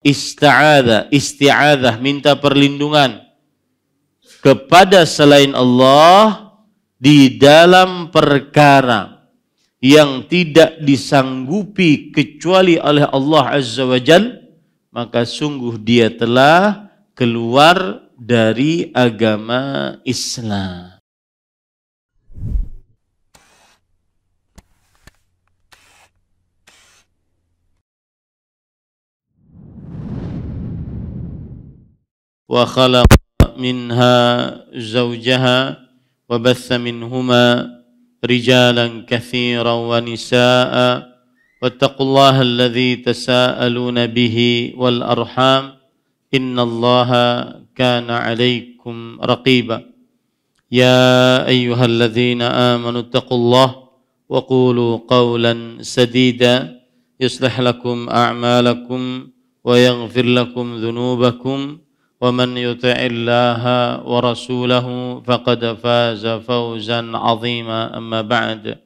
isti'adzah, minta perlindungan kepada selain Allah di dalam perkara yang tidak disanggupi kecuali oleh Allah Azza wa Jalla, maka sungguh dia telah keluar dari agama Islam. Wa khalaqa minha zawjaha wa batha minhuma rijalan katsiran wa nisaa'a wattaqullaha alladzi tasaaluna bihi wal arham innallaha kana 'alaikum raqiba. Ya ayyuhalladzina amanu taqullaha wa qulu qawlan sadida yuslih lakum a'malakum wa yaghfir lakum dhunubakum wa man yuti'illaha wa rasulahu faqad faza fawzan 'azima. Amma ba'd,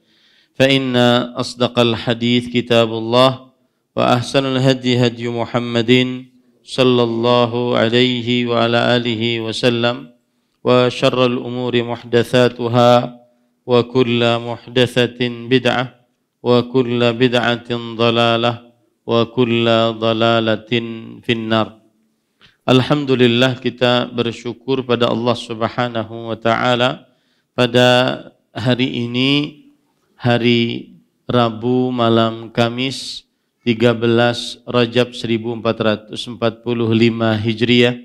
fa inna asdaqal hadits kitabullah wa ahsanul hadi hadi Muhammadin sallallahu alaihi wa ala alihi wasallam wa syarrul umuri muhdatsatuha wa kullu muhdatsatin bid'ah wa kullu bid'atin dhalalah wa kullu dhalalatin finnar. Alhamdulillah, kita bersyukur pada Allah Subhanahu wa taala pada hari ini, hari Rabu malam Kamis 13 Rajab 1445 Hijriah,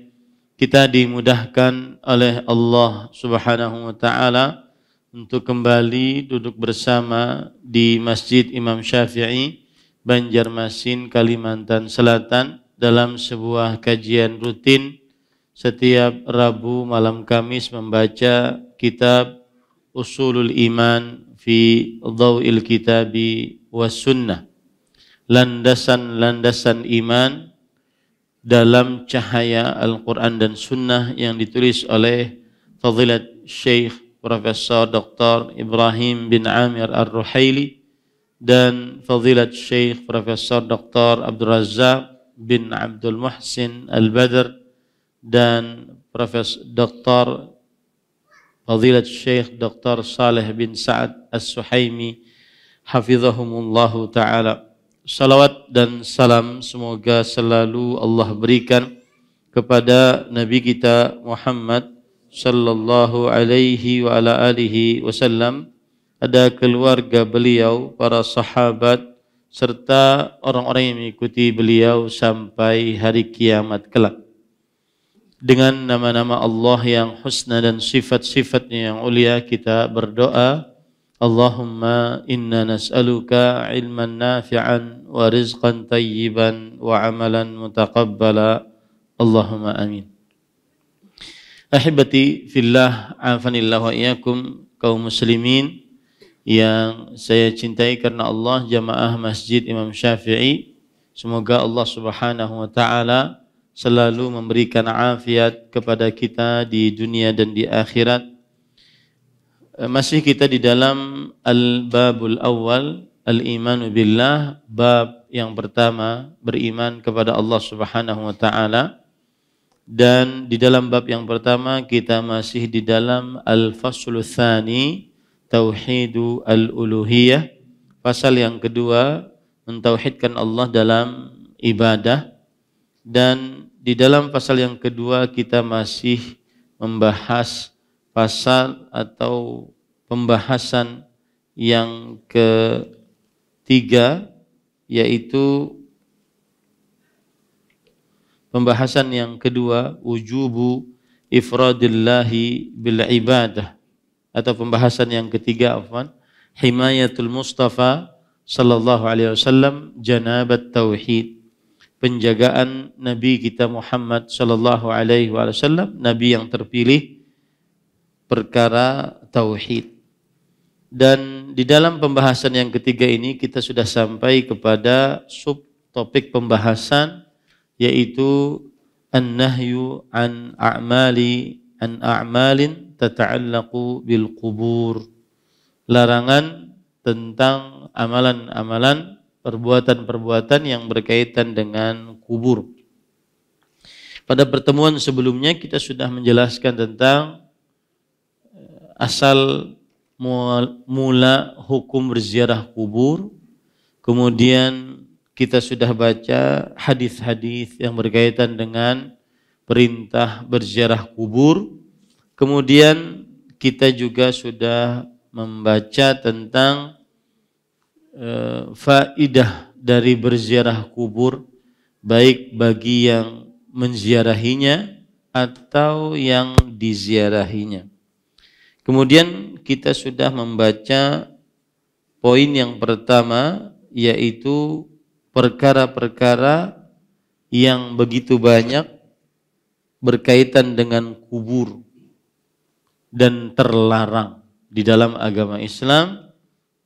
kita dimudahkan oleh Allah Subhanahu wa taala untuk kembali duduk bersama di Masjid Imam Syafi'i, Banjarmasin, Kalimantan Selatan, dalam sebuah kajian rutin setiap Rabu malam Kamis membaca kitab Usulul Iman fi Dhawil Kitabi was Sunnah, landasan-landasan iman dalam cahaya Al-Quran dan Sunnah, yang ditulis oleh Fadilat Syekh Profesor Dr. Ibrahim bin Amir Ar-Ruhaili dan Fadilat Syekh Profesor Dr. Abdul Razak bin Abdul Muhsin Al-Badr dan Profesor Dr. Fadilat Syekh Dr. Saleh bin Sa'ad As-Suhaimi hafizahumullahu ta'ala. Salawat dan salam semoga selalu Allah berikan kepada Nabi kita Muhammad sallallahu alaihi wa ala alihi wasallam, ada keluarga beliau, para sahabat, serta orang-orang yang mengikuti beliau sampai hari kiamat kelak. Dengan nama-nama Allah yang husna dan sifat-sifatnya yang ulia, kita berdoa, Allahumma inna nas'aluka ilman nafi'an wa rizqan tayyiban wa amalan mutaqabbala. Allahumma amin. Ahibati fillah, afanillah wa iyyakum, kaum muslimin yang saya cintai karena Allah, jamaah Masjid Imam Syafi'i, semoga Allah Subhanahu wa taala selalu memberikan afiat kepada kita di dunia dan di akhirat. Masih kita di dalam Al-Babul Awwal, Al-Imanu Billah, bab yang pertama, beriman kepada Allah Subhanahu wa taala. Dan di dalam bab yang pertama kita masih di dalam Al-Faslu Tsani, Tauhidu al-Uluhiyah, pasal yang kedua, mentauhidkan Allah dalam ibadah. Dan di dalam pasal yang kedua kita masih membahas pasal atau pembahasan yang ketiga, yaitu pembahasan yang kedua, wujubu ifradillahi bil ibadah, atau pembahasan yang ketiga, himayatul Mustafa sallallahu alaihi wasallam janabat tauhid, penjagaan Nabi kita Muhammad sallallahu alaihi wasallam, Nabi yang terpilih, perkara tauhid. Dan di dalam pembahasan yang ketiga ini kita sudah sampai kepada subtopik pembahasan, yaitu an-nahyu an a'malin tata'allaqu bil qubur, larangan tentang amalan-amalan, perbuatan-perbuatan yang berkaitan dengan kubur. Pada pertemuan sebelumnya kita sudah menjelaskan tentang asal mula hukum berziarah kubur. Kemudian kita sudah baca hadis-hadis yang berkaitan dengan perintah berziarah kubur. Kemudian kita juga sudah membaca tentang faidah dari berziarah kubur, baik bagi yang menziarahinya atau yang diziarahinya. Kemudian kita sudah membaca poin yang pertama, yaitu perkara-perkara yang begitu banyak berkaitan dengan kubur dan terlarang di dalam agama Islam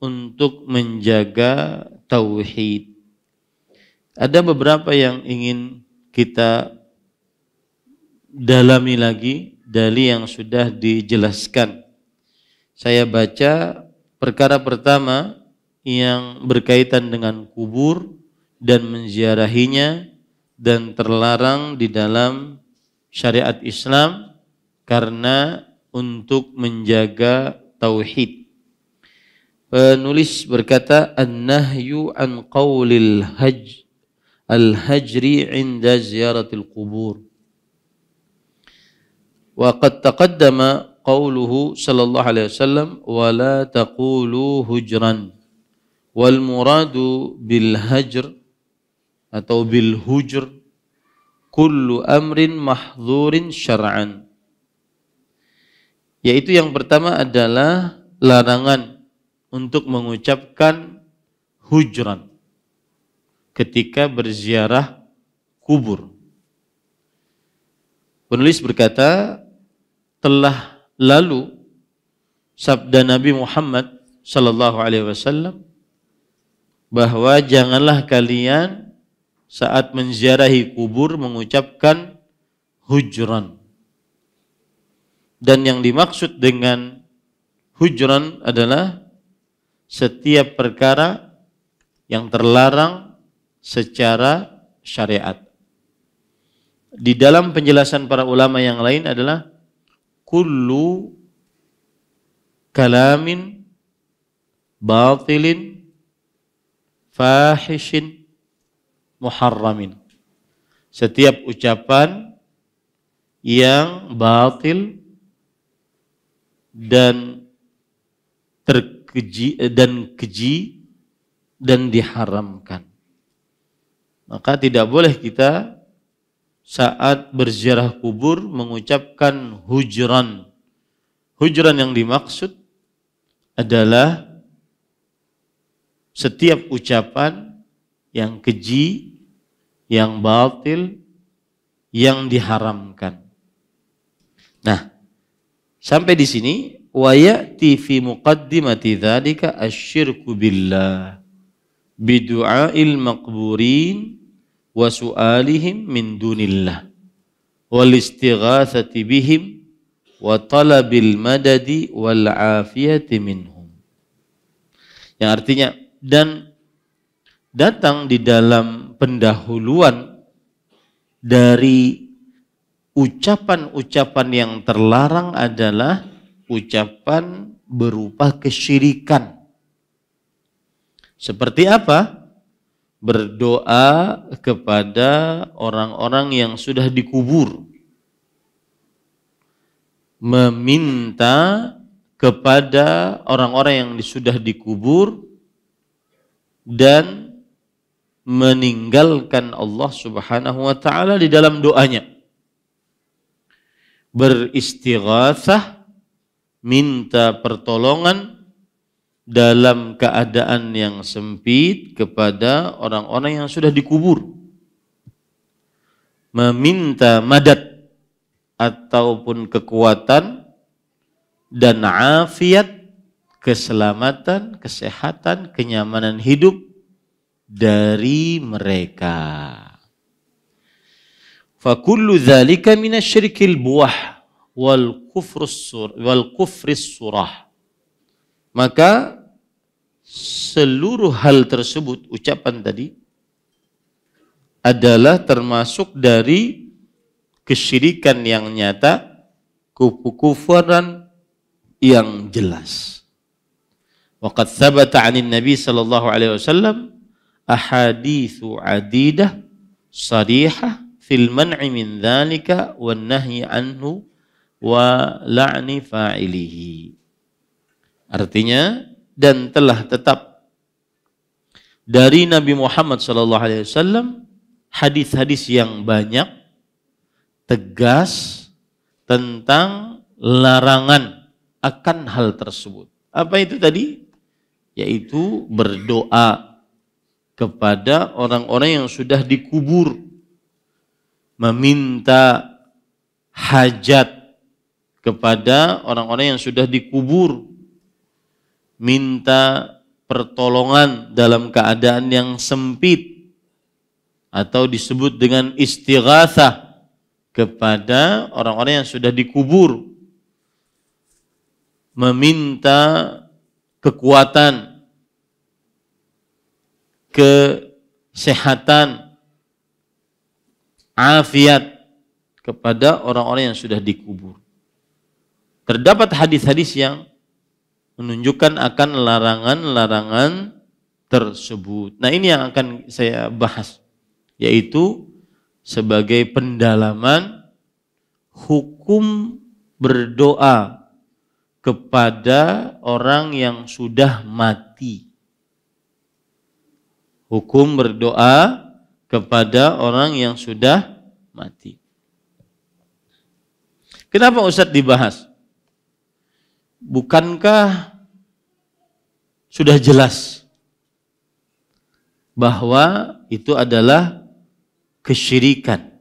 untuk menjaga tauhid. Ada beberapa yang ingin kita dalami lagi dari yang sudah dijelaskan. Saya baca perkara pertama yang berkaitan dengan kubur dan menziarahinya dan terlarang di dalam syariat Islam karena untuk menjaga tauhid. Penulis berkata, an-nahyu an qawlil al-hajri inda ziyaratil qubur. Wa qad taqaddama qawluhu sallallahu alaihi wasallam wa la taqulu hujran. Wal muradu bil hajr atau bil hujr kullu amrin mahdhurin syar'an. Yaitu yang pertama adalah larangan untuk mengucapkan hujran ketika berziarah kubur. Penulis berkata, telah lalu sabda Nabi Muhammad sallallahu alaihi wasallam bahwa janganlah kalian saat menziarahi kubur mengucapkan hujran. Dan yang dimaksud dengan hujran adalah setiap perkara yang terlarang secara syariat. Di dalam penjelasan para ulama yang lain adalah kullu kalamin batilin fahishin muharramin. Setiap ucapan yang batil dan keji dan diharamkan. Maka tidak boleh kita saat berziarah kubur mengucapkan hujran. Hujran yang dimaksud adalah setiap ucapan yang keji, yang batil, yang diharamkan. Nah, sampai di sini wa ya'ti fi muqaddimati dzalika asyirku billah bidu'ail maqburin wa su'alihim min dunillah wal istighatsati bihim wa talabil madadi wal afiyati minhum. Yang artinya, dan datang di dalam pendahuluan dari ucapan-ucapan yang terlarang adalah ucapan berupa kesyirikan. Seperti apa? Berdoa kepada orang-orang yang sudah dikubur. Meminta kepada orang-orang yang sudah dikubur dan meninggalkan Allah Subhanahu wa taala di dalam doanya. Beristighatsah, minta pertolongan dalam keadaan yang sempit kepada orang-orang yang sudah dikubur. Meminta madad ataupun kekuatan dan afiat, keselamatan, kesehatan, kenyamanan hidup dari mereka. Fa kullu dzalika minasyirkil buah wal kufris surah. Maka seluruh hal tersebut, ucapan tadi, adalah termasuk dari kesyirikan yang nyata, kekufuran yang jelas. Waqad thabata 'anil Nabi sallallahu alaihi wasallam ahaditsu adidah sarihah fil man'i min dzalika wan nahyi anhu wa la'ni fa'ilihi. Artinya, dan telah tetap dari Nabi Muhammad sallallahu alaihi wasallam hadis-hadis yang banyak tegas tentang larangan akan hal tersebut. Apa itu tadi? Yaitu berdoa kepada orang-orang yang sudah dikubur, meminta hajat kepada orang-orang yang sudah dikubur, minta pertolongan dalam keadaan yang sempit, atau disebut dengan istighatsah kepada orang-orang yang sudah dikubur, meminta kekuatan, kesehatan, afiat kepada orang-orang yang sudah dikubur. Terdapat hadis-hadis yang menunjukkan akan larangan-larangan tersebut. Nah, ini yang akan saya bahas, yaitu sebagai pendalaman hukum berdoa kepada orang yang sudah mati. Hukum berdoa kepada orang yang sudah mati. Kenapa Ustadz dibahas? Bukankah sudah jelas bahwa itu adalah kesyirikan?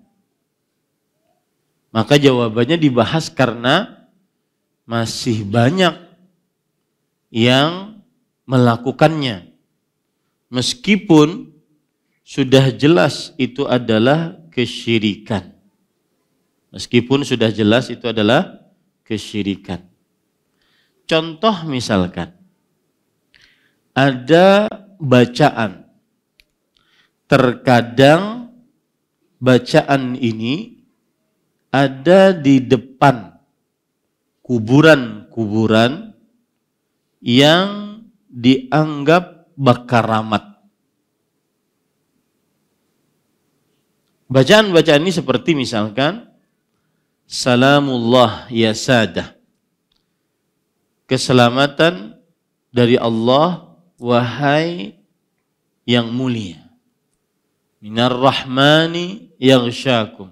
Maka jawabannya dibahas karena masih banyak yang melakukannya. Meskipun sudah jelas itu adalah kesyirikan. Meskipun sudah jelas itu adalah kesyirikan. Contoh misalkan, ada bacaan. Terkadang bacaan ini ada di depan kuburan-kuburan yang dianggap bakaramat. Bacaan-bacaan ini seperti misalkan, Salamullah ya sadah. Keselamatan dari Allah, wahai yang mulia. Minar rahmani yaghsyakum.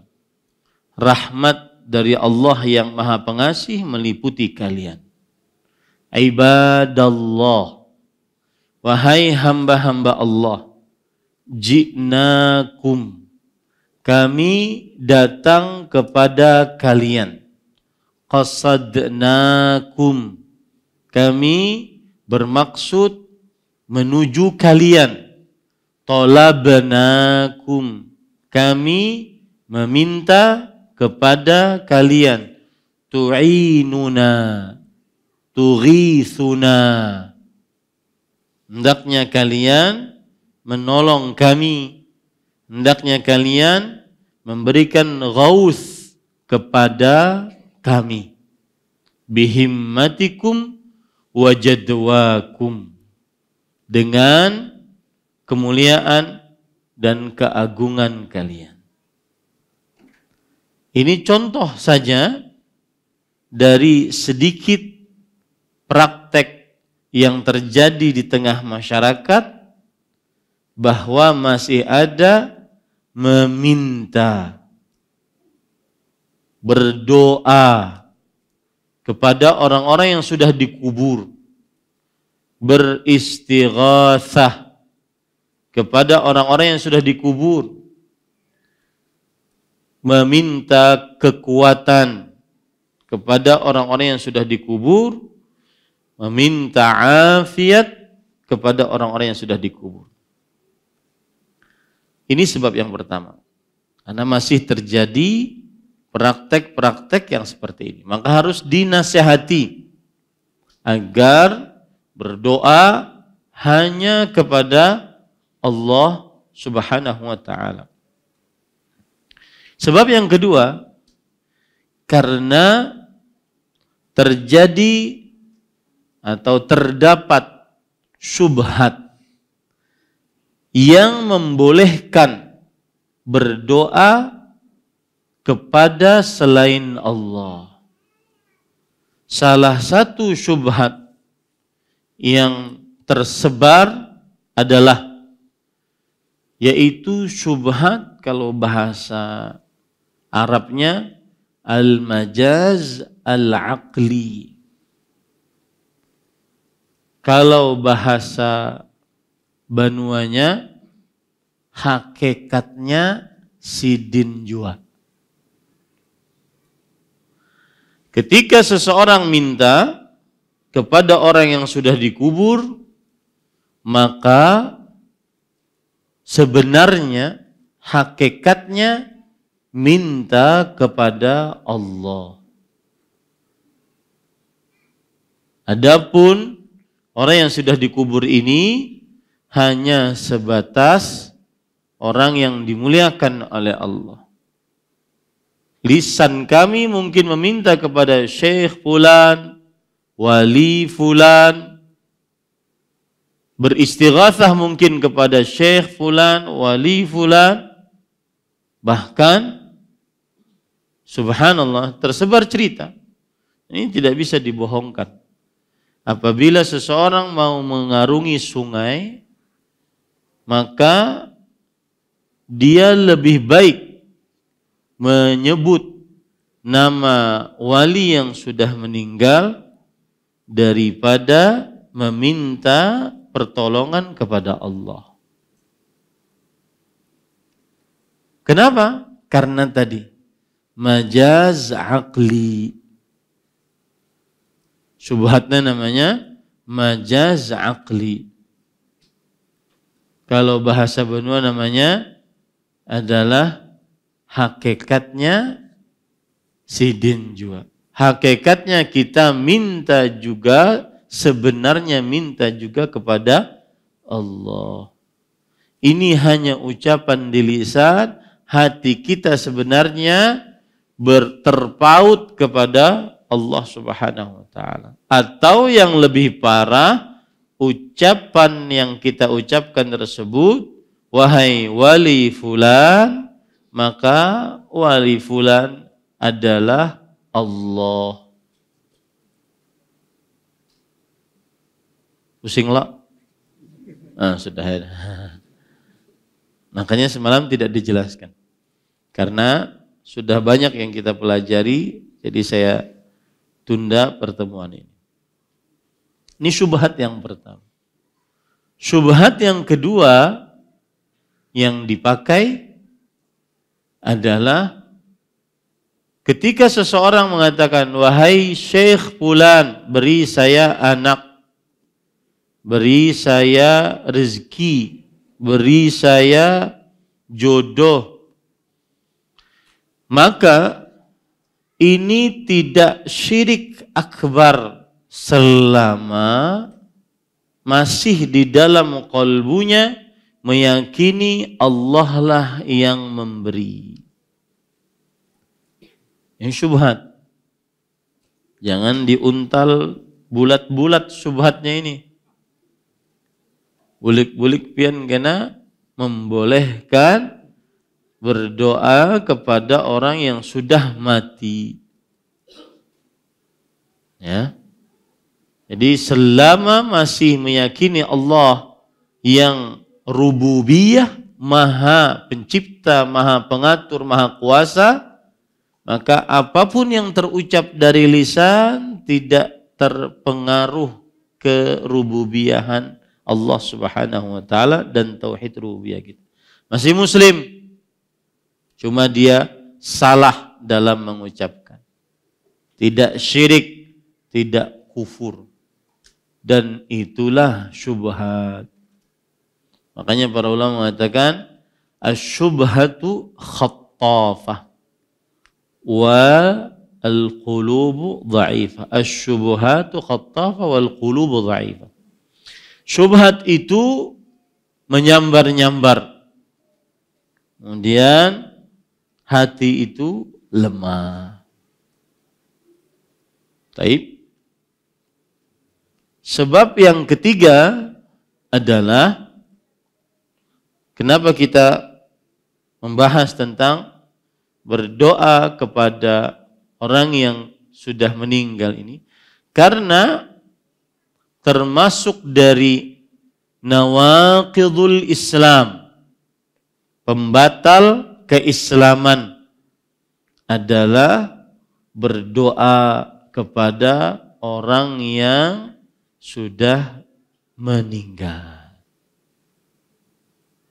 Rahmat dari Allah yang maha pengasih meliputi kalian. Ibadallah. Wahai hamba-hamba Allah. Ji'nakum. Kami datang kepada kalian. Qasadnakum. Kami bermaksud menuju kalian. Talabnakum. Kami meminta kepada kalian. Tu'inuna. Tughithuna. Hendaknya kalian menolong kami. Hendaknya kalian memberikan ghaus kepada kami. Bihimmatikum wajadwakum, dengan kemuliaan dan keagungan kalian. Ini contoh saja dari sedikit praktek yang terjadi di tengah masyarakat, bahwa masih ada meminta, berdoa kepada orang-orang yang sudah dikubur, beristighatsah kepada orang-orang yang sudah dikubur, meminta kekuatan kepada orang-orang yang sudah dikubur, meminta afiat kepada orang-orang yang sudah dikubur. Ini sebab yang pertama. Karena masih terjadi praktek-praktek yang seperti ini. Maka harus dinasihati agar berdoa hanya kepada Allah Subhanahu wa ta'ala. Sebab yang kedua, Karena terjadi atau terdapat syubhat yang membolehkan berdoa kepada selain Allah. Salah satu syubhat yang tersebar adalah yaitu syubhat, kalau bahasa Arabnya, al-majaz al-aqli. Kalau bahasa Banuanya, hakikatnya sidin jua. Ketika seseorang minta kepada orang yang sudah dikubur, maka sebenarnya hakikatnya minta kepada Allah. Adapun orang yang sudah dikubur ini hanya sebatas orang yang dimuliakan oleh Allah. Lisan kami mungkin meminta kepada Syekh Fulan, Wali Fulan, beristighatsah mungkin kepada Syekh Fulan, Wali Fulan. Bahkan subhanallah, tersebar cerita. Ini tidak bisa dibohongkan. Apabila seseorang mau mengarungi sungai, maka dia lebih baik menyebut nama wali yang sudah meninggal daripada meminta pertolongan kepada Allah. Kenapa? Karena tadi majaz aqli. Syubhatnya namanya majaz aqli. Kalau bahasa Benua namanya adalah hakikatnya sidin jua. Hakikatnya kita minta juga, sebenarnya minta juga kepada Allah. Ini hanya ucapan di lisan, hati kita sebenarnya terpaut kepada Allah Subhanahu wa taala. Atau yang lebih parah, ucapan yang kita ucapkan tersebut, wahai wali fulan, maka wali fulan adalah Allah. Pusing lah? Sudah ya. Makanya semalam tidak dijelaskan. Karena sudah banyak yang kita pelajari, jadi saya tunda pertemuan ini. Ini syubhat yang pertama. Syubhat yang kedua yang dipakai adalah ketika seseorang mengatakan, wahai Syekh Fulan, beri saya anak, beri saya rezeki, beri saya jodoh. Maka ini tidak syirik akbar selama masih di dalam qalbunya meyakini Allah lah yang memberi. Ini syubhat. Jangan diuntal bulat-bulat syubhatnya ini. Bulik-bulik pian kena membolehkan berdoa kepada orang yang sudah mati. Ya. Jadi selama masih meyakini Allah yang rububiyah, maha pencipta, maha pengatur, maha kuasa, maka apapun yang terucap dari lisan tidak terpengaruh ke rububiyahan Allah Subhanahu wa taala dan tauhid rububiyah kita. Masih muslim, cuma dia salah dalam mengucapkan. Tidak syirik, tidak kufur. Dan itulah syubhat. Makanya para ulama mengatakan asy-syubhatu khattafah wa al-qulubu dha'ifah. Asy-syubhatu khattafah wal qulubu dha'ifah. Syubhat itu menyambar-nyambar. Kemudian hati itu lemah. Taib. Sebab yang ketiga adalah kenapa kita membahas tentang berdoa kepada orang yang sudah meninggal ini? Karena termasuk dari nawaqidul Islam, pembatal keislaman adalah berdoa kepada orang yang sudah meninggal.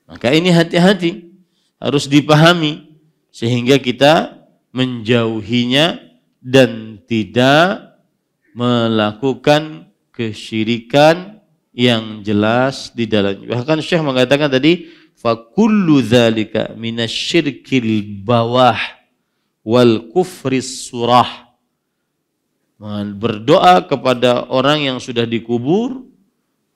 Maka ini hati-hati, harus dipahami sehingga kita menjauhinya dan tidak melakukan kesyirikan yang jelas di dalamnya. Bahkan Syekh mengatakan tadi, fakullu dzalika minasyirkil bawah wal kufris surah. Berdoa kepada orang yang sudah dikubur,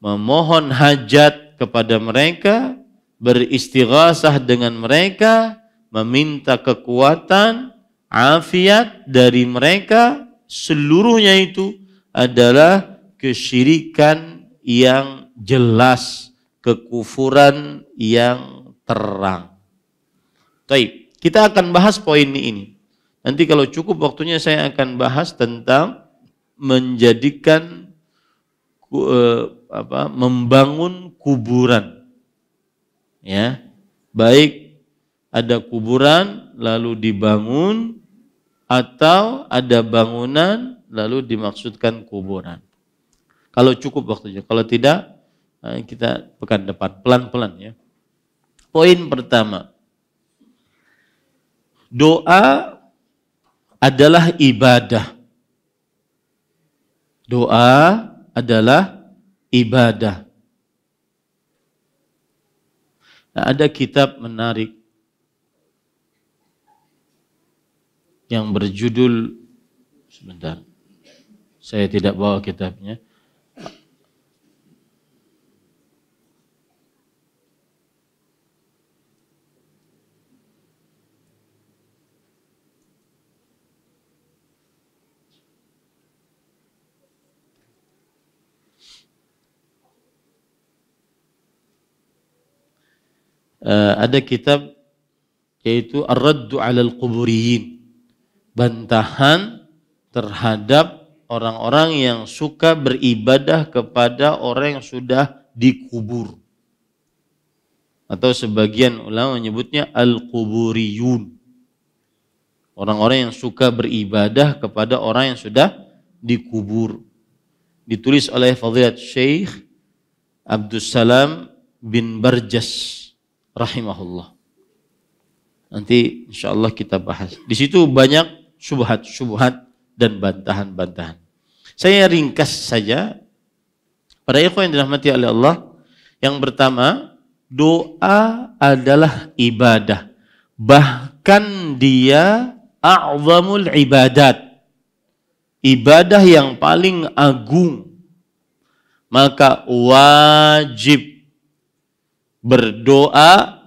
memohon hajat kepada mereka, beristighatsah dengan mereka, meminta kekuatan, afiat dari mereka, seluruhnya itu adalah kesyirikan yang jelas, kekufuran yang terang. Baik, kita akan bahas poin ini. Nanti kalau cukup waktunya saya akan bahas tentang menjadikan membangun kuburan. Ya. Baik ada kuburan lalu dibangun atau ada bangunan lalu dimaksudkan kuburan. Kalau cukup waktunya, kalau tidak kita pekan depan pelan-pelan ya. Poin pertama. Doa adalah ibadah. Doa adalah ibadah. Nah, ada kitab menarik yang berjudul, sebentar, saya tidak bawa kitabnya. Ada kitab yaitu Ar-Raddu 'alal Quburiyin, bantahan terhadap orang-orang yang suka beribadah kepada orang yang sudah dikubur, atau sebagian ulama menyebutnya al-quburiyun, orang-orang yang suka beribadah kepada orang yang sudah dikubur. Ditulis oleh Fadilat Syekh Abdus Salam bin Barjas rahimahullah. Nanti insyaallah kita bahas. Di situ banyak syubhat-syubhat dan bantahan-bantahan. Saya ringkas saja. Para ikhwan yang dirahmati oleh Allah, yang pertama, doa adalah ibadah. Bahkan dia a'zamul ibadat. Ibadah yang paling agung. Maka wajib berdoa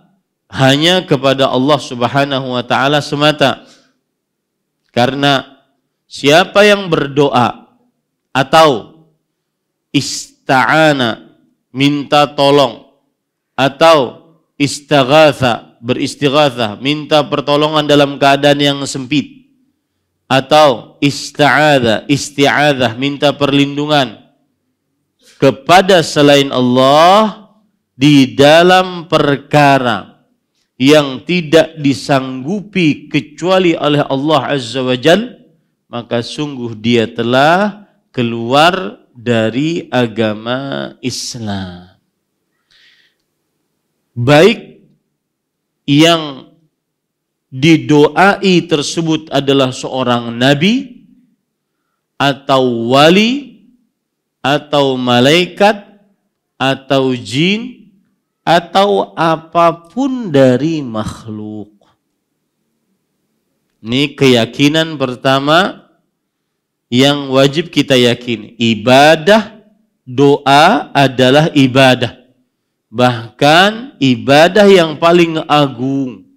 hanya kepada Allah Subhanahu wa taala semata. Karena siapa yang berdoa atau ista'ana, minta tolong, atau istaghatha, beristighatsah, minta pertolongan dalam keadaan yang sempit, atau isti'adzah, minta perlindungan kepada selain Allah di dalam perkara yang tidak disanggupi kecuali oleh Allah Azza wa Jalla, maka sungguh dia telah keluar dari agama Islam. Baik yang didoai tersebut adalah seorang nabi atau wali atau malaikat atau jin atau apapun dari makhluk. Ini keyakinan pertama yang wajib kita yakini. Ibadah, doa adalah ibadah. Bahkan ibadah yang paling agung.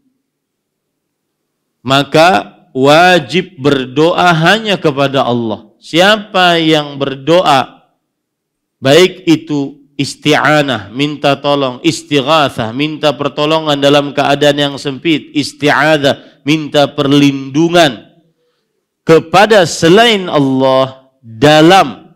Maka wajib berdoa hanya kepada Allah. Siapa yang berdoa, baik itu isti'anah, minta tolong, istighatsah, minta pertolongan dalam keadaan yang sempit, isti'adzah, minta perlindungan kepada selain Allah dalam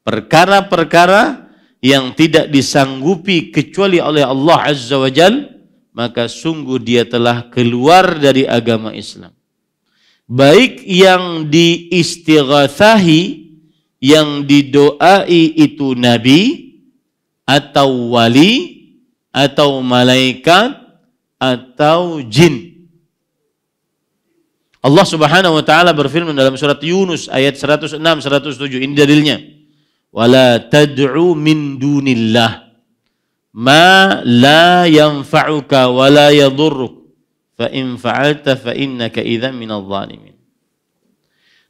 perkara-perkara yang tidak disanggupi kecuali oleh Allah Azza wa Jalla, maka sungguh dia telah keluar dari agama Islam. Baik yang diistighatsahi, yang didoai itu nabi atau wali atau malaikat atau jin. Allah Subhanahu wa taala berfirman dalam surat Yunus ayat 106 107, ini dalilnya. Wala tad'u min dunillah ma la yanfa'uka wa la yadhurruk fa in fa'alta fa innaka idzan minadh dhalimin.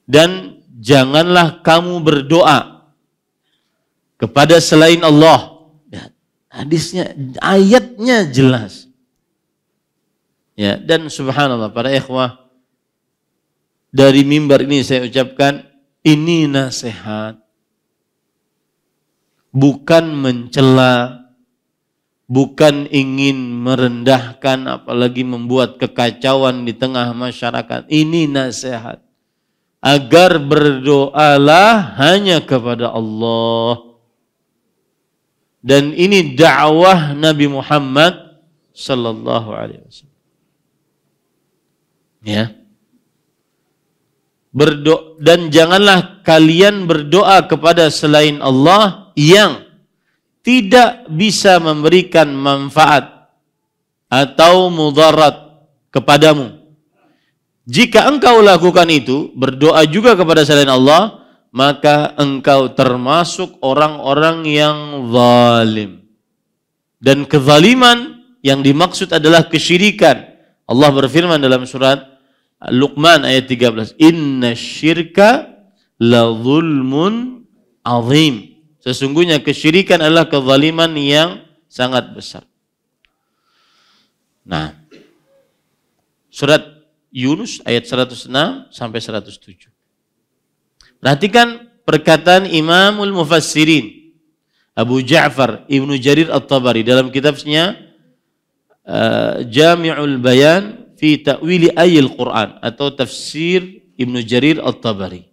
Dan janganlah kamu berdoa kepada selain Allah. Ya, hadisnya, ayatnya jelas. Ya, dan subhanallah para ikhwah, dari mimbar ini saya ucapkan ini nasihat, bukan mencela, bukan ingin merendahkan, apalagi membuat kekacauan di tengah masyarakat. Ini nasihat agar berdoalah hanya kepada Allah. Dan ini dakwah Nabi Muhammad sallallahu alaihi wasallam. Ya. Dan janganlah kalian berdoa kepada selain Allah yang tidak bisa memberikan manfaat atau mudarat kepadamu. Jika engkau lakukan itu, berdoa juga kepada selain Allah, maka engkau termasuk orang-orang yang zalim. Dan kezaliman yang dimaksud adalah kesyirikan. Allah berfirman dalam surat Luqman ayat 13, Inna syirka la zulmun azim. Sesungguhnya kesyirikan adalah kezaliman yang sangat besar. Nah, surat Yunus ayat 106 sampai 107. Perhatikan perkataan Imamul Mufassirin Abu Ja'far Ibnu Jarir At-Tabari dalam kitabnya Jami'ul Bayan fi ta'wili ayil Quran atau tafsir Ibnu Jarir At-Tabari.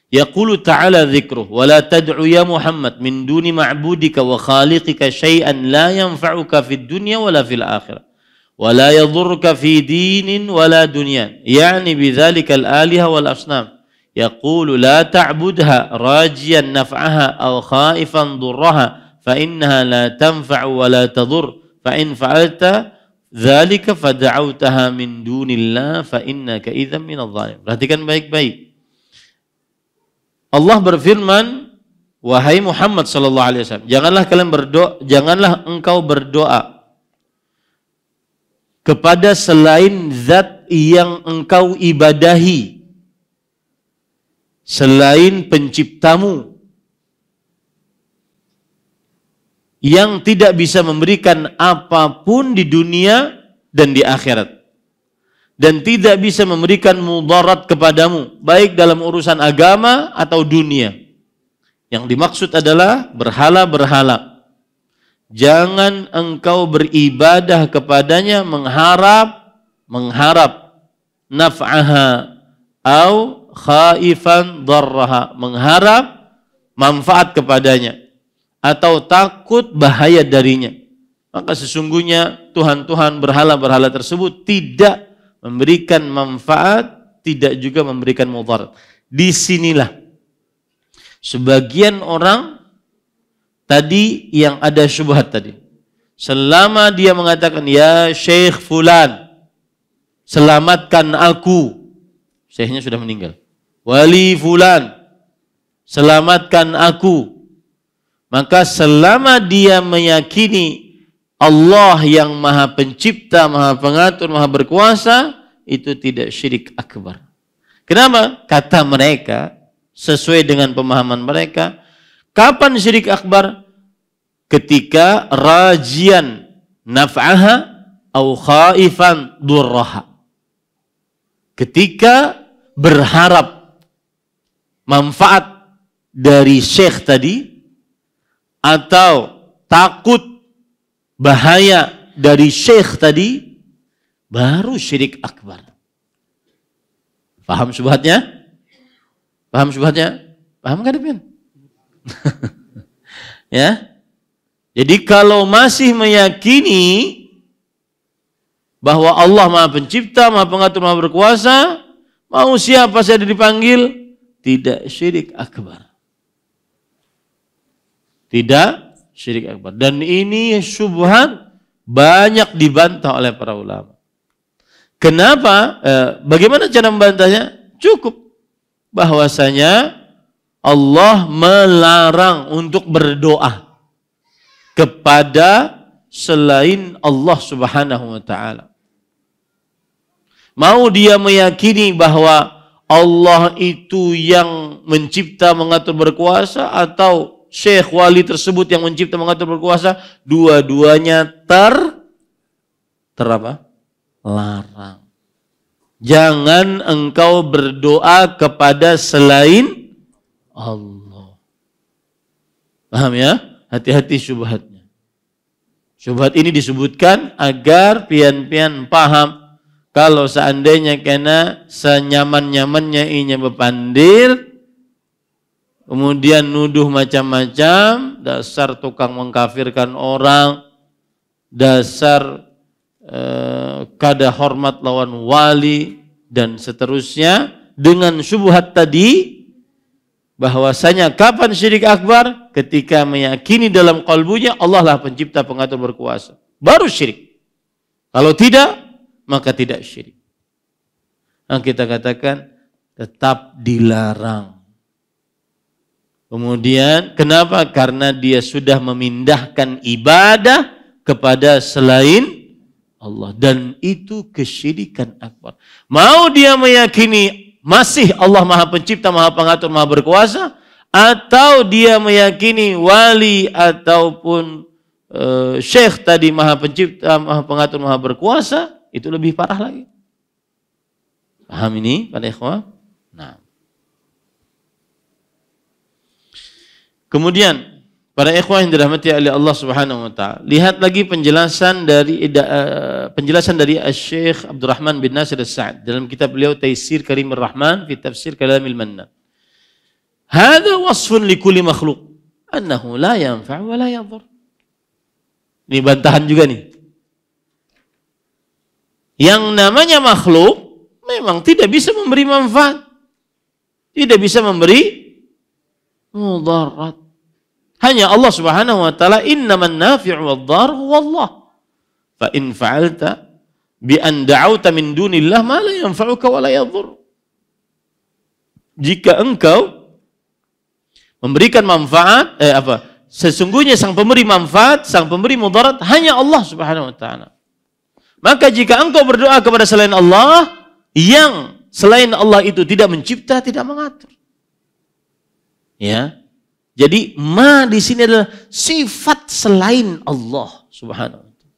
Yaqulu ta'ala dzikruh wa la tad'u ya Muhammad min duni ma'budika wa khaliqika syai'an la yanfa'uka fid dunya wala fil akhirah wa la yadhurruka fi dinin wala dunyan, yani bidzalika al-aliha wal asnam. Yaqulu la ta'budha rajiyan naf'aha aw khaifan durraha fa innaha la tanfa'u wa la tadur fa in fa'alta dzalika fad'autaha min dunillah fa innaka idzan minadh dhalimin. Perhatikan baik-baik. Allah berfirman, wahai Muhammad sallallahu alaihi wasallam, janganlah engkau berdoa kepada selain zat yang engkau ibadahi, selain penciptamu yang tidak bisa memberikan apapun di dunia dan di akhirat, dan tidak bisa memberikan mudarat kepadamu baik dalam urusan agama atau dunia. Yang dimaksud adalah berhala-berhala. Jangan engkau beribadah kepadanya mengharap naf'aha au khaifan darraha, mengharap manfaat kepadanya atau takut bahaya darinya. Maka sesungguhnya Tuhan-Tuhan berhala-berhala tersebut tidak memberikan manfaat, tidak juga memberikan mudarat. Disinilah sebagian orang tadi yang ada syubhat tadi, selama dia mengatakan ya Syekh Fulan selamatkan aku, syekhnya sudah meninggal, wali Fulan selamatkan aku, maka selama dia meyakini Allah yang maha pencipta, maha pengatur, maha berkuasa, itu tidak syirik akbar. Kenapa? Kata mereka, sesuai dengan pemahaman mereka, kapan syirik akbar? Ketika rajian naf'aha au khaifan durraha. Ketika berharap manfaat dari syekh tadi atau takut bahaya dari syekh tadi, baru syirik akbar. Paham syubhatnya? Paham syubhatnya? Paham kan Demian? Ya. Jadi kalau masih meyakini bahwa Allah Maha Pencipta, Maha Pengatur, Maha Berkuasa, mau siapa saja dipanggil, tidak syirik akbar. Tidak syirik akbar. Dan ini syubhat banyak dibantah oleh para ulama. Kenapa? Bagaimana cara membantahnya? Cukup bahwasanya Allah melarang untuk berdoa kepada selain Allah Subhanahu wa taala. Mau dia meyakini bahwa Allah itu yang mencipta, mengatur, berkuasa, atau syekh wali tersebut yang mencipta, mengatur, berkuasa, dua-duanya larang. Jangan engkau berdoa kepada selain Allah. Paham ya? Hati-hati syubhatnya. Syubhat ini disebutkan agar pian-pian paham kalau seandainya kena senyaman-nyamannya inya bepandir, kemudian nuduh macam-macam, dasar tukang mengkafirkan orang, dasar kada hormat lawan wali, dan seterusnya, dengan syubhat tadi, bahwasanya kapan syirik akbar? Ketika meyakini dalam kalbunya Allah lah pencipta, pengatur, berkuasa, baru syirik. Kalau tidak, maka tidak syirik. Nah, kita katakan tetap dilarang. Kemudian kenapa? Karena dia sudah memindahkan ibadah kepada selain Allah, dan itu kesyirikan akbar. Mau dia meyakini masih Allah Maha Pencipta, Maha Pengatur, Maha Berkuasa, atau dia meyakini wali ataupun syekh tadi Maha Pencipta, Maha Pengatur, Maha Berkuasa, itu lebih parah lagi. Paham ini para ikhwah? Nah. Kemudian para ikhwah yang dirahmati oleh Allah Subhanahu wa taala, lihat lagi penjelasan dari Syekh Abdurrahman bin Nasir As-Sa'd dalam kitab beliau Taisir Karimur Rahman fi Tafsir Kalamil Mannan. Hadza wasfun li kulli makhluk annahu la yanfa' wa la yadhur. Ini bantahan juga nih. Yang namanya makhluk memang tidak bisa memberi manfaat, tidak bisa memberi mudarat. Hanya Allah Subhanahu wa taala, innaman nafi'u wad-dhar huwallah. Fa in fa'alta bi an da'awta min dunillah ma la yanfa'uka wa la yadhur. Jika engkau memberikan manfaat, sesungguhnya sang pemberi manfaat, sang pemberi mudarat hanya Allah Subhanahu wa taala. Maka jika engkau berdoa kepada selain Allah, yang selain Allah itu tidak mencipta, tidak mengatur. Ya. Jadi ma di sini adalah sifat selain Allah Subhanahu wa taala.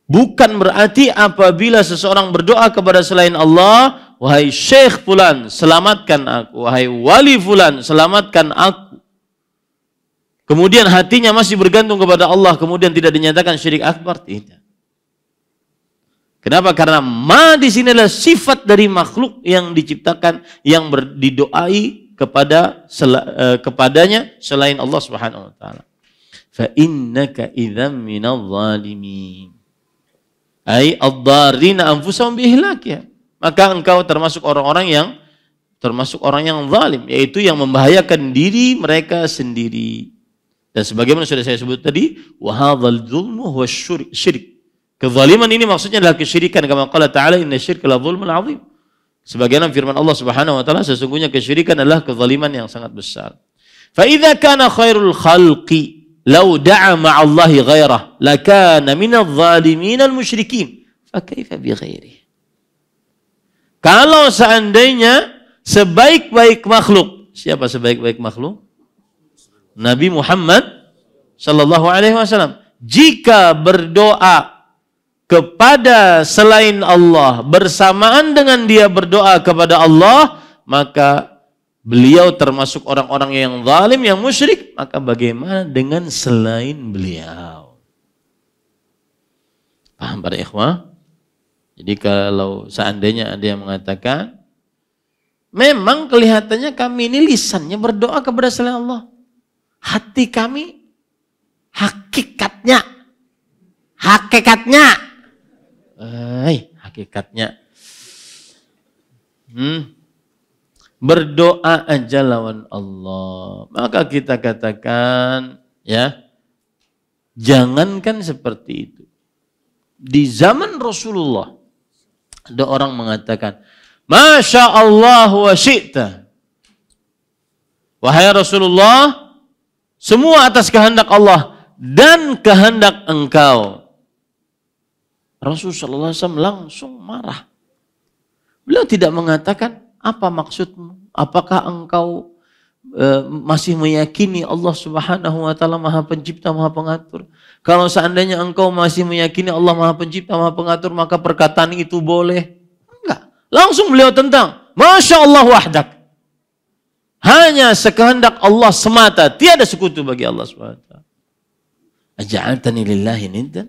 Bukan berarti apabila seseorang berdoa kepada selain Allah, wahai syekh fulan, selamatkan aku, wahai wali fulan, selamatkan aku, kemudian hatinya masih bergantung kepada Allah, kemudian tidak dinyatakan syirik akbar, tidak. Kenapa? Karena ma di sini adalah sifat dari makhluk yang diciptakan, yang didoai kepadanya selain Allah Subhanahu wa taala. Fa innaka idzam minadh dhalimin. Ai ad-darrina anfusahum biihlakiha. Maka engkau termasuk orang yang zalim, yaitu yang membahayakan diri mereka sendiri. Dan sebagaimana sudah saya sebut tadi, wa hadzal dzulmu huwa syirik. Kezaliman ini maksudnya adalah kesyirikan, kama qala ta'ala inna syirka la dzulmun 'adzim. Sebagaimana firman Allah Subhanahu wa taala, sesungguhnya kesyirikan adalah kezaliman yang sangat besar. Fa idza kana khairul khalqi law da'a ma'allahi ghairah lakana minadh dhalimin al musyrikin. Fa kaifa bi ghairihi? Kalau seandainya sebaik-baik makhluk, siapa sebaik-baik makhluk? Nabi Muhammad sallallahu alaihi wasallam. Jika berdoa kepada selain Allah bersamaan dengan dia berdoa kepada Allah, maka beliau termasuk orang-orang yang zalim, yang musyrik, maka bagaimana dengan selain beliau? Paham para ikhwah? Jadi kalau seandainya ada yang mengatakan, memang kelihatannya kami ini lisannya berdoa kepada selain Allah, hati kami hakikatnya, berdoa aja lawan Allah. Maka kita katakan, ya, jangankan seperti itu. Di zaman Rasulullah ada orang mengatakan, Masya Allah wa syi'ta. Wahai Rasulullah, semua atas kehendak Allah dan kehendak engkau. Rasulullah SAW langsung marah. Beliau tidak mengatakan, apa maksudmu? Apakah engkau masih meyakini Allah Subhanahu wa taala Maha Pencipta, Maha Pengatur? Kalau seandainya engkau masih meyakini Allah Maha Pencipta, Maha Pengatur, maka perkataan itu boleh. Enggak. Langsung beliau tentang, Masya Allah wahdak. Hanya sekehendak Allah semata, tiada sekutu bagi Allah Subhanahu wa taala. Aja'altani lillahi niddan?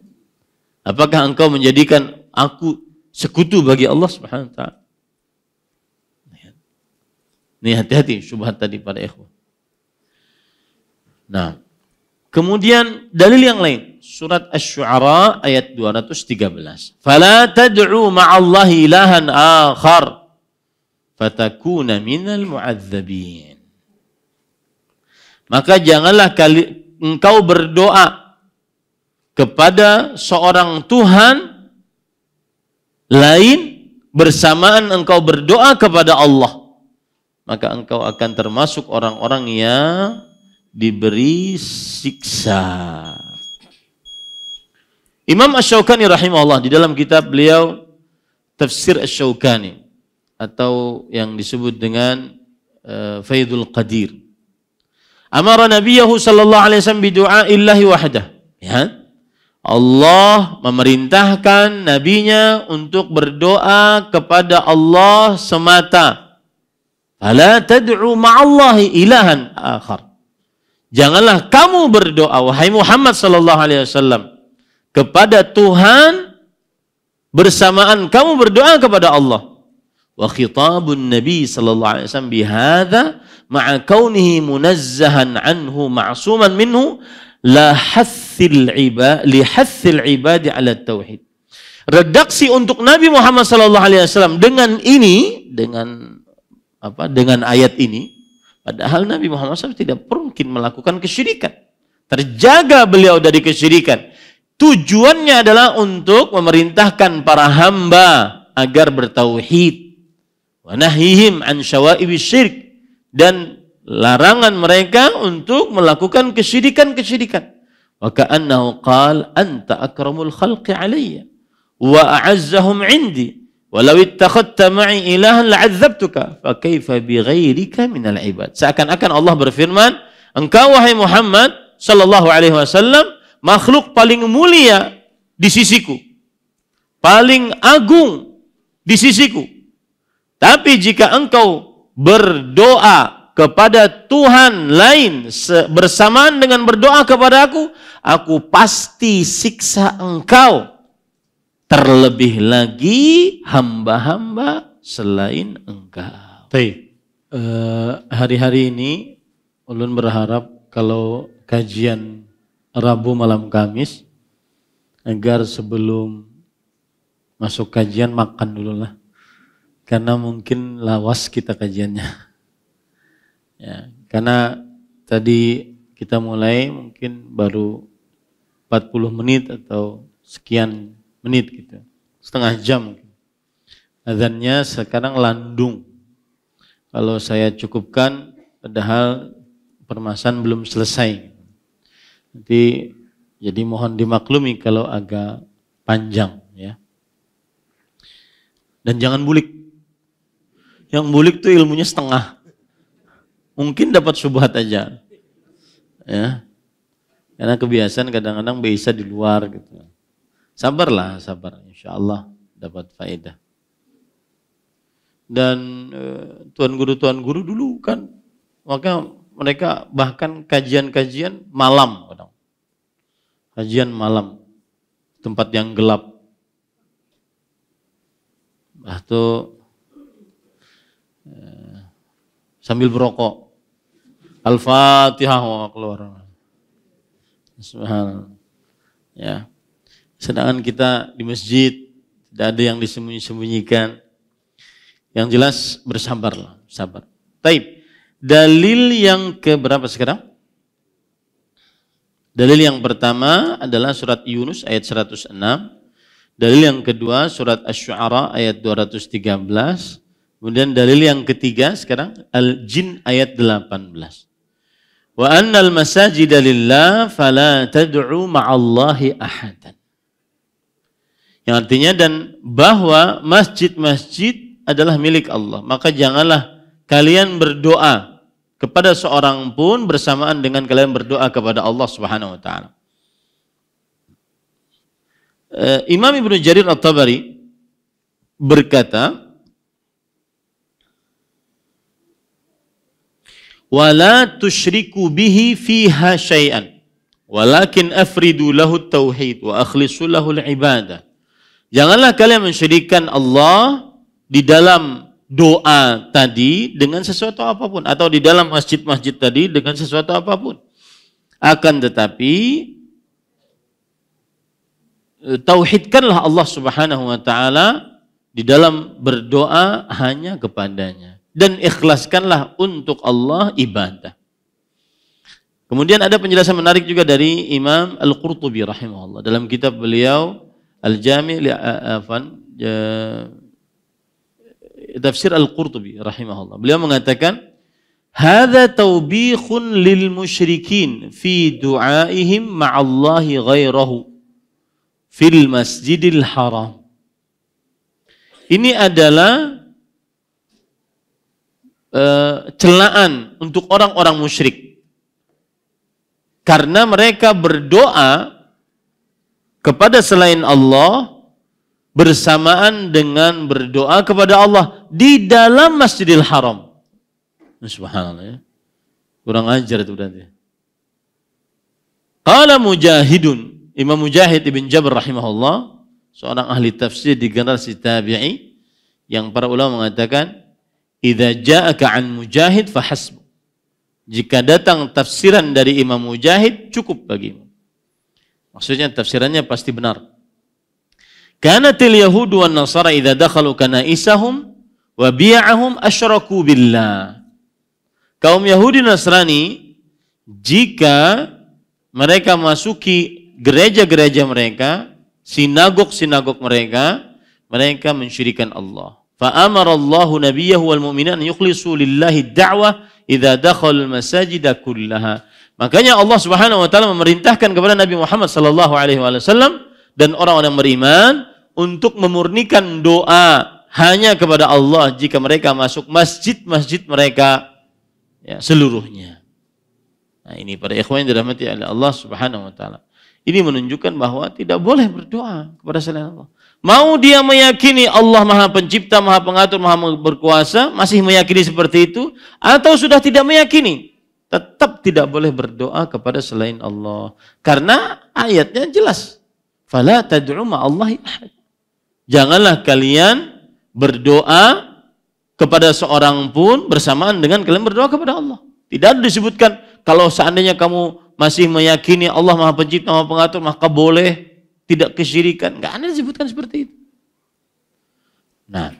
Apakah engkau menjadikan aku sekutu bagi Allah Subhanahu wa taala? Ini hati-hati syubhat tadi pada ikhwah. Nah, kemudian dalil yang lain, surat Asy-Syu'ara ayat 213. Fala tad'u ma'allahi ilahan akhar fatakuna minal mu'adzabin. Maka janganlah engkau berdoa kepada seorang Tuhan lain bersamaan engkau berdoa kepada Allah. Maka engkau akan termasuk orang-orang yang diberi siksa. Imam Asy-Syaukani rahimahullah di dalam kitab beliau Tafsir Asy-Syaukani atau yang disebut dengan Faidul Qadir. Amara nabiyahu sallallahu alaihi wasallam bidu'a illahi wahdah. Ya. Allah memerintahkan nabinya untuk berdoa kepada Allah semata. Fala tad'u ma'allahi ilahan akhar. Janganlah kamu berdoa wahai Muhammad sallallahu alaihi wasallam kepada Tuhan bersamaan kamu berdoa kepada Allah. Wa khitabun Nabi sallallahu alaihi wasallam bihadza ma'a kaunihi munazzahan anhu ma'suman minhu la hathil ibadi ala tauhid. Redaksi untuk Nabi Muhammad sallallahu alaihi wasallam dengan ini, dengan ayat ini, padahal Nabi Muhammad SAW tidak mungkin melakukan kesyirikan. Terjaga beliau dari kesyirikan. Tujuannya adalah untuk memerintahkan para hamba agar bertauhid. Wa nahyihim an syawa'ibis syirk. Dan larangan mereka untuk melakukan kesyirikan-kesyirikan. Wa ka'annahu qala anta akramul khalqi alayya wa a'azzahum 'indi. Walau ittakhadta ma'i ilahan la'adzabtuka fa kaifa bighairika minal ibad. Seakan-akan Allah berfirman, engkau wahai Muhammad sallallahu alaihi wasallam makhluk paling mulia di sisiku, paling agung di sisiku. Tapi jika engkau berdoa kepada Tuhan lain bersamaan dengan berdoa kepada aku pasti siksa engkau. Terlebih lagi hamba-hamba selain engkau. Baik. Hari-hari ini ulun berharap kalau kajian Rabu malam Kamis agar sebelum masuk kajian makan dulu lah. Karena mungkin lawas kita kajiannya. Ya, karena tadi kita mulai mungkin baru 40 menit atau sekian menit gitu, setengah jam. Azannya sekarang landung. Kalau saya cukupkan, padahal permasalahan belum selesai. Nanti jadi mohon dimaklumi kalau agak panjang ya. Dan jangan bulik. Yang bulik tuh ilmunya setengah. Mungkin dapat syubhat aja. Ya. Karena kebiasaan kadang-kadang bisa di luar gitu. Sabarlah, sabar. Insya Allah dapat faedah. Dan tuan guru dulu kan, maka mereka bahkan kajian-kajian malam, kajian malam, tempat yang gelap. Atau sambil berokok, Al-Fatihah keluar. Subhanallah. Ya. Sedangkan kita di masjid tidak ada yang disembunyi-sembunyikan. Yang jelas bersabarlah, sabar. Taib. Dalil yang keberapa sekarang? Dalil yang pertama adalah surat Yunus ayat 106. Dalil yang kedua surat Asy-Syu'ara ayat 213. Kemudian dalil yang ketiga sekarang Al-Jin ayat 18. Wa annal masajida lillah fala tad'u ma'allahi ahadan. Yang artinya dan bahwa masjid-masjid adalah milik Allah, maka janganlah kalian berdoa kepada seorang pun bersamaan dengan kalian berdoa kepada Allah Subhanahu wa taala. Imam Ibnu Jarir At-Tabari berkata, "Wala tusyriku bihi fiha syai'an, walakin afridu lahu at-tauhid wa akhlisu lahu al-ibadah." Janganlah kalian mensyirikkan Allah di dalam doa tadi dengan sesuatu apapun, atau di dalam masjid-masjid tadi dengan sesuatu apapun. Akan tetapi tauhidkanlah Allah Subhanahu wa taala di dalam berdoa hanya kepadanya dan ikhlaskanlah untuk Allah ibadah. Kemudian ada penjelasan menarik juga dari Imam Al-Qurtubi rahimahullah dalam kitab beliau Al-Jami' li Tafsir Al-Qurtubi rahimahullah. Beliau mengatakan, "Hadza tawbikhun lil musyrikin fi du'aihim ma'allahi ghairahu fil Masjidil Haram." Ini adalah celaan untuk orang-orang musyrik. Karena mereka berdoa kepada selain Allah bersamaan dengan berdoa kepada Allah di dalam Masjidil Haram. Subhanallah ya. Kurang ajar itu berarti. Qala Mujahidun, Imam Mujahid ibn Jabr rahimahullah, seorang ahli tafsir di generasi tabi'i, yang para ulama mengatakan, "Idza ja'aka an Mujahid fahasbu." Jika datang tafsiran dari Imam Mujahid cukup bagimu. Maksudnya tafsirannya pasti benar. Kanatil yahudu wan nasara idza dakhalu kanaisahum wa bi'ahum asyraku billah. Kaum Yahudi Nasrani jika mereka masuki gereja-gereja mereka, sinagog-sinagog mereka, mereka mensyirikan Allah. Fa amara Allahu nabiyahu wal mu'minin an yukhlisu lillahi da'wah idza dakhalul masajida kullaha. Makanya Allah Subhanahu wa taala memerintahkan kepada Nabi Muhammad sallallahu alaihi wasallam dan orang-orang beriman untuk memurnikan doa hanya kepada Allah jika mereka masuk masjid-masjid mereka ya, seluruhnya. Nah, ini para ikhwan yang dirahmati oleh Allah Subhanahu wa taala. Ini menunjukkan bahwa tidak boleh berdoa kepada selain Allah. Mau dia meyakini Allah Maha Pencipta, Maha Pengatur, Maha Berkuasa, masih meyakini seperti itu, atau sudah tidak meyakini, tetap tidak boleh berdoa kepada selain Allah. Karena ayatnya jelas. Fala tad'u ma'allahi ahad. Janganlah kalian berdoa kepada seorang pun bersamaan dengan kalian berdoa kepada Allah. Tidak ada disebutkan kalau seandainya kamu masih meyakini Allah Maha Pencipta, Maha Pengatur, maka boleh tidak kesyirikan. Enggak ada disebutkan seperti itu. Nah,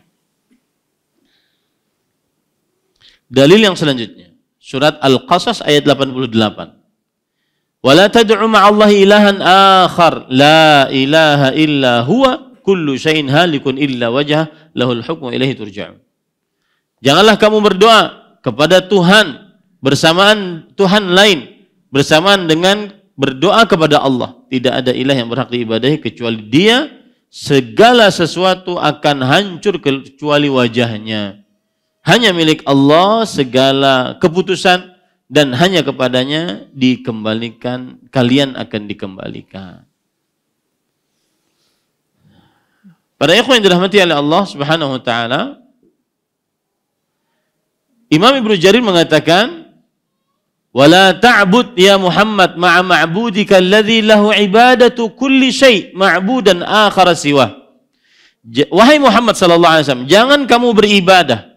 dalil yang selanjutnya, surat Al-Qasas ayat 88. Wala tad'u ma'allahi ilahan akhar la ilaha illa huwa kullu syai'in halikun illa wajhah lahul hukmu ilaihi turja'un. Janganlah kamu berdoa kepada Tuhan bersamaan Tuhan lain bersamaan dengan berdoa kepada Allah. Tidak ada ilah yang berhak diibadahi kecuali Dia. Segala sesuatu akan hancur kecuali wajahnya. Hanya milik Allah segala keputusan dan hanya kepadanya dikembalikan, kalian akan dikembalikan. Para ikhwan yang dirahmati oleh Allah Subhanahu wa taala, Imam Ibnu Jarir mengatakan, "Wala ta'bud ya Muhammad ma'a ma'budika alladhi lahu ibadatu kulli syai' ma'budan akhar siwa." Wahai Muhammad sallallahu alaihi wasallam, jangan kamu beribadah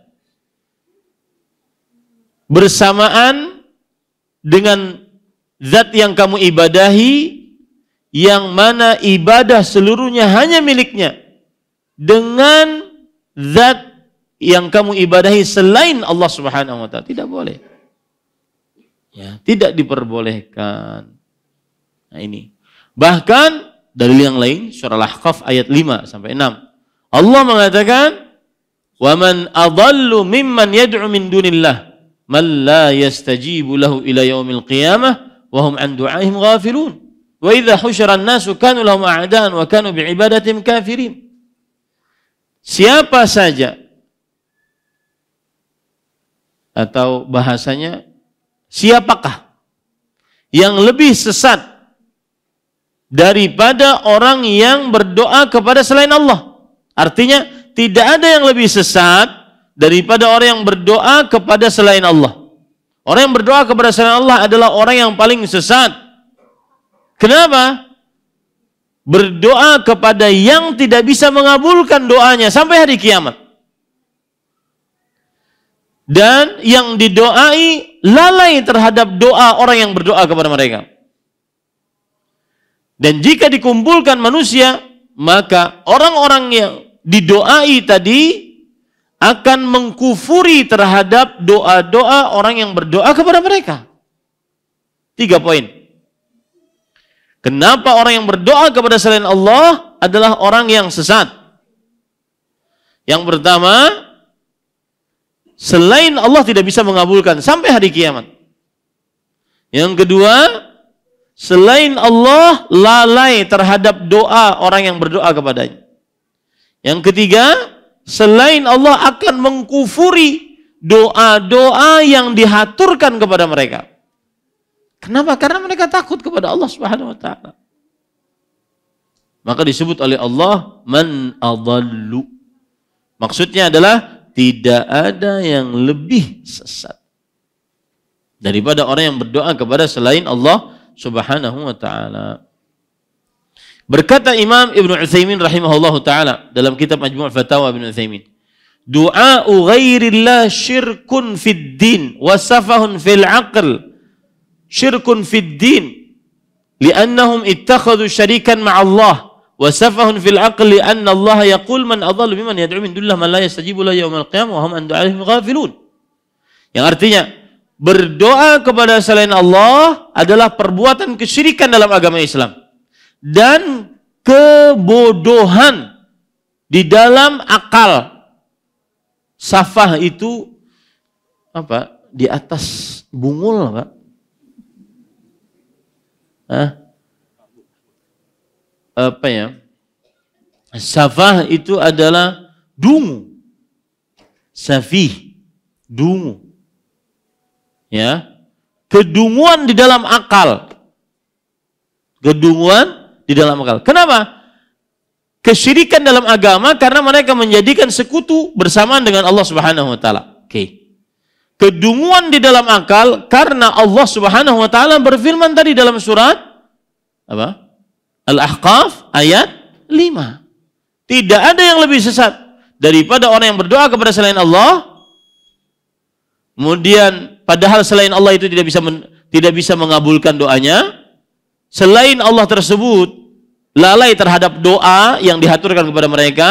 bersamaan dengan zat yang kamu ibadahi, yang mana ibadah seluruhnya hanya miliknya, dengan zat yang kamu ibadahi selain Allah Subhanahu wa taala. Tidak boleh. Ya, tidak diperbolehkan. Nah ini. Bahkan dalil yang lain surah Al-Ahqaf ayat 5 sampai 6. Allah mengatakan, "Wa man adallu mimman yad'u min dunillah man la yastajibu lahu ila yaumil qiyamah wa hum an du'aihim ghafilun. Wa idza husyira an-nasu kanu lahum a'daan wa kanu bi'ibadatihim kafirin." Siapa saja, atau bahasanya siapakah yang lebih sesat daripada orang yang berdoa kepada selain Allah? Artinya tidak ada yang lebih sesat daripada orang yang berdoa kepada selain Allah. Orang yang berdoa kepada selain Allah adalah orang yang paling sesat. Kenapa? Berdoa kepada yang tidak bisa mengabulkan doanya sampai hari kiamat. Dan yang didoai lalai terhadap doa orang yang berdoa kepada mereka. Dan jika dikumpulkan manusia, maka orang-orang yang didoai tadi akan mengkufuri terhadap doa-doa orang yang berdoa kepada mereka. 3 poin. Kenapa orang yang berdoa kepada selain Allah adalah orang yang sesat? Yang pertama, selain Allah tidak bisa mengabulkan sampai hari kiamat. Yang kedua, selain Allah lalai terhadap doa orang yang berdoa kepadanya. Yang ketiga, selain Allah akan mengkufuri doa-doa yang dihaturkan kepada mereka. Kenapa? Karena mereka takut kepada Allah Subhanahu wa taala. Maka disebut oleh Allah man adallu. Maksudnya adalah tidak ada yang lebih sesat daripada orang yang berdoa kepada selain Allah Subhanahu wa taala. Berkata Imam Ibnu Utsaimin rahimahullahu taala dalam kitab Majmu' Fatawa Ibnu Utsaimin, "Du'a'u ghairillah syirkun fid din wa safahun fil aql." Syirkun fid din li'annahum ittakhadhu syarikan ma'allah wa safahun fil aql li'anna Allah yaqul man adallu mimman yad'u min dunillah man la yastajibu lahu yaumal qiyamah wa hum an du'aihim ghafilun. Yang artinya berdoa kepada selain Allah adalah perbuatan kesyirikan dalam agama Islam dan kebodohan di dalam akal. Safah itu apa? Di atas bungul, Pak. Apa ya? Safah itu adalah dungu. Safih, dungu. Ya. Kedunguan di dalam akal. Kedunguan di dalam akal. Kenapa? Kesyirikan dalam agama karena mereka menjadikan sekutu bersamaan dengan Allah Subhanahu wa taala. Oke. Kedunguan di dalam akal karena Allah Subhanahu wa taala berfirman tadi dalam surat apa? Al-Ahqaf ayat 5. Tidak ada yang lebih sesat daripada orang yang berdoa kepada selain Allah. Kemudian padahal selain Allah itu tidak bisa mengabulkan doanya. Selain Allah tersebut lalai terhadap doa yang dihaturkan kepada mereka.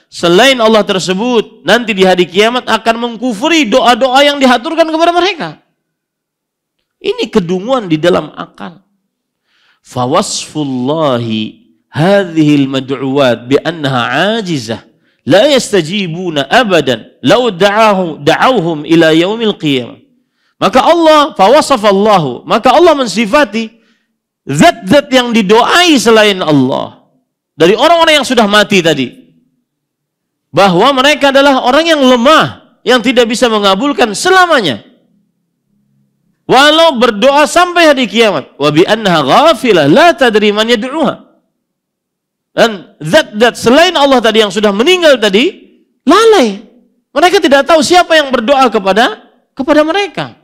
Selain Allah tersebut nanti di hari kiamat akan mengkufuri doa-doa yang dihaturkan kepada mereka. Ini kedunguan di dalam akal. Fawasfullahi hadhil mad'uwat bi annaha ajizah la yastajibuna abadan law da'awhum ila yaumil qiyamah. Maka Allah fawasafallahu, maka Allah mensifati zat-zat yang didoai selain Allah dari orang-orang yang sudah mati tadi, bahwa mereka adalah orang yang lemah, yang tidak bisa mengabulkan selamanya. Walau berdoa sampai hari kiamat. Wa bi annaha ghafilah la tadri man yad'uha. Dan zat-zat selain Allah tadi yang sudah meninggal tadi lalai. Mereka tidak tahu siapa yang berdoa kepada mereka.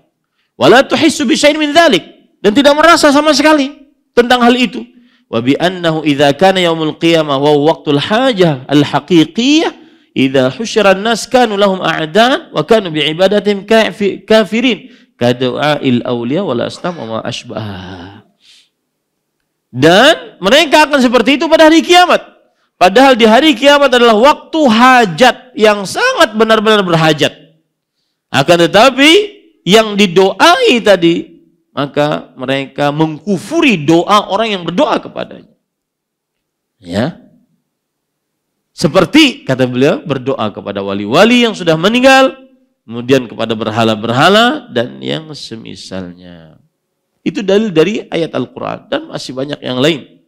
Wala tuhissu bi syai'in min dzalik, dan tidak merasa sama sekali tentang hal itu. Wa bi annahu idza kana yaumul qiyamah wa waqtul hajah al-haqiqiyyah idza husyira an-nas kanu lahum a'dan wa kanu bi ibadatihim kafirin ka du'ail awliya wal asnam wa ma asbah. Dan mereka akan seperti itu pada hari kiamat. Padahal di hari kiamat adalah waktu hajat yang sangat benar-benar berhajat. Akan tetapi yang didoai tadi, maka mereka mengkufuri doa orang yang berdoa kepadanya. Ya. Seperti kata beliau, berdoa kepada wali-wali yang sudah meninggal, kemudian kepada berhala-berhala dan yang semisalnya. Itu dalil dari ayat Al-Quran dan masih banyak yang lain.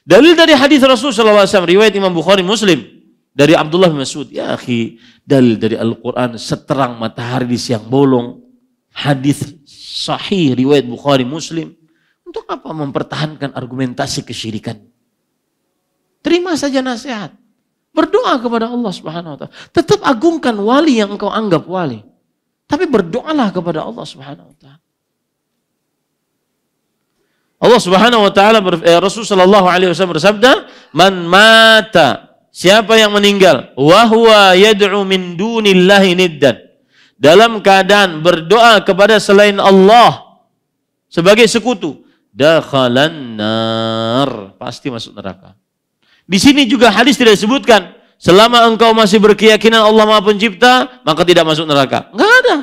Dalil dari hadis Rasulullah SAW, riwayat Imam Bukhari Muslim dari Abdullah bin Mas'ud. Ya akhi, dalil dari Al-Quran seterang matahari di siang bolong. Hadis sahih riwayat Bukhari Muslim. Untuk apa mempertahankan argumentasi kesyirikan? Terima saja nasihat. Berdoa kepada Allah Subhanahu wa taala. Tetap agungkan wali yang engkau anggap wali. Tapi berdoalah kepada Allah Subhanahu wa taala. Allah Subhanahu wa taala Rasul sallallahu alaihi wasallam bersabda, "Man mata," siapa yang meninggal, "wa huwa yad'u min dunillahi niddan," dalam keadaan berdoa kepada selain Allah sebagai sekutu, dakhalan nar, pasti masuk neraka. Di sini juga hadis tidak disebutkan selama engkau masih berkeyakinan Allah Maha Pencipta, maka tidak masuk neraka. Enggak ada.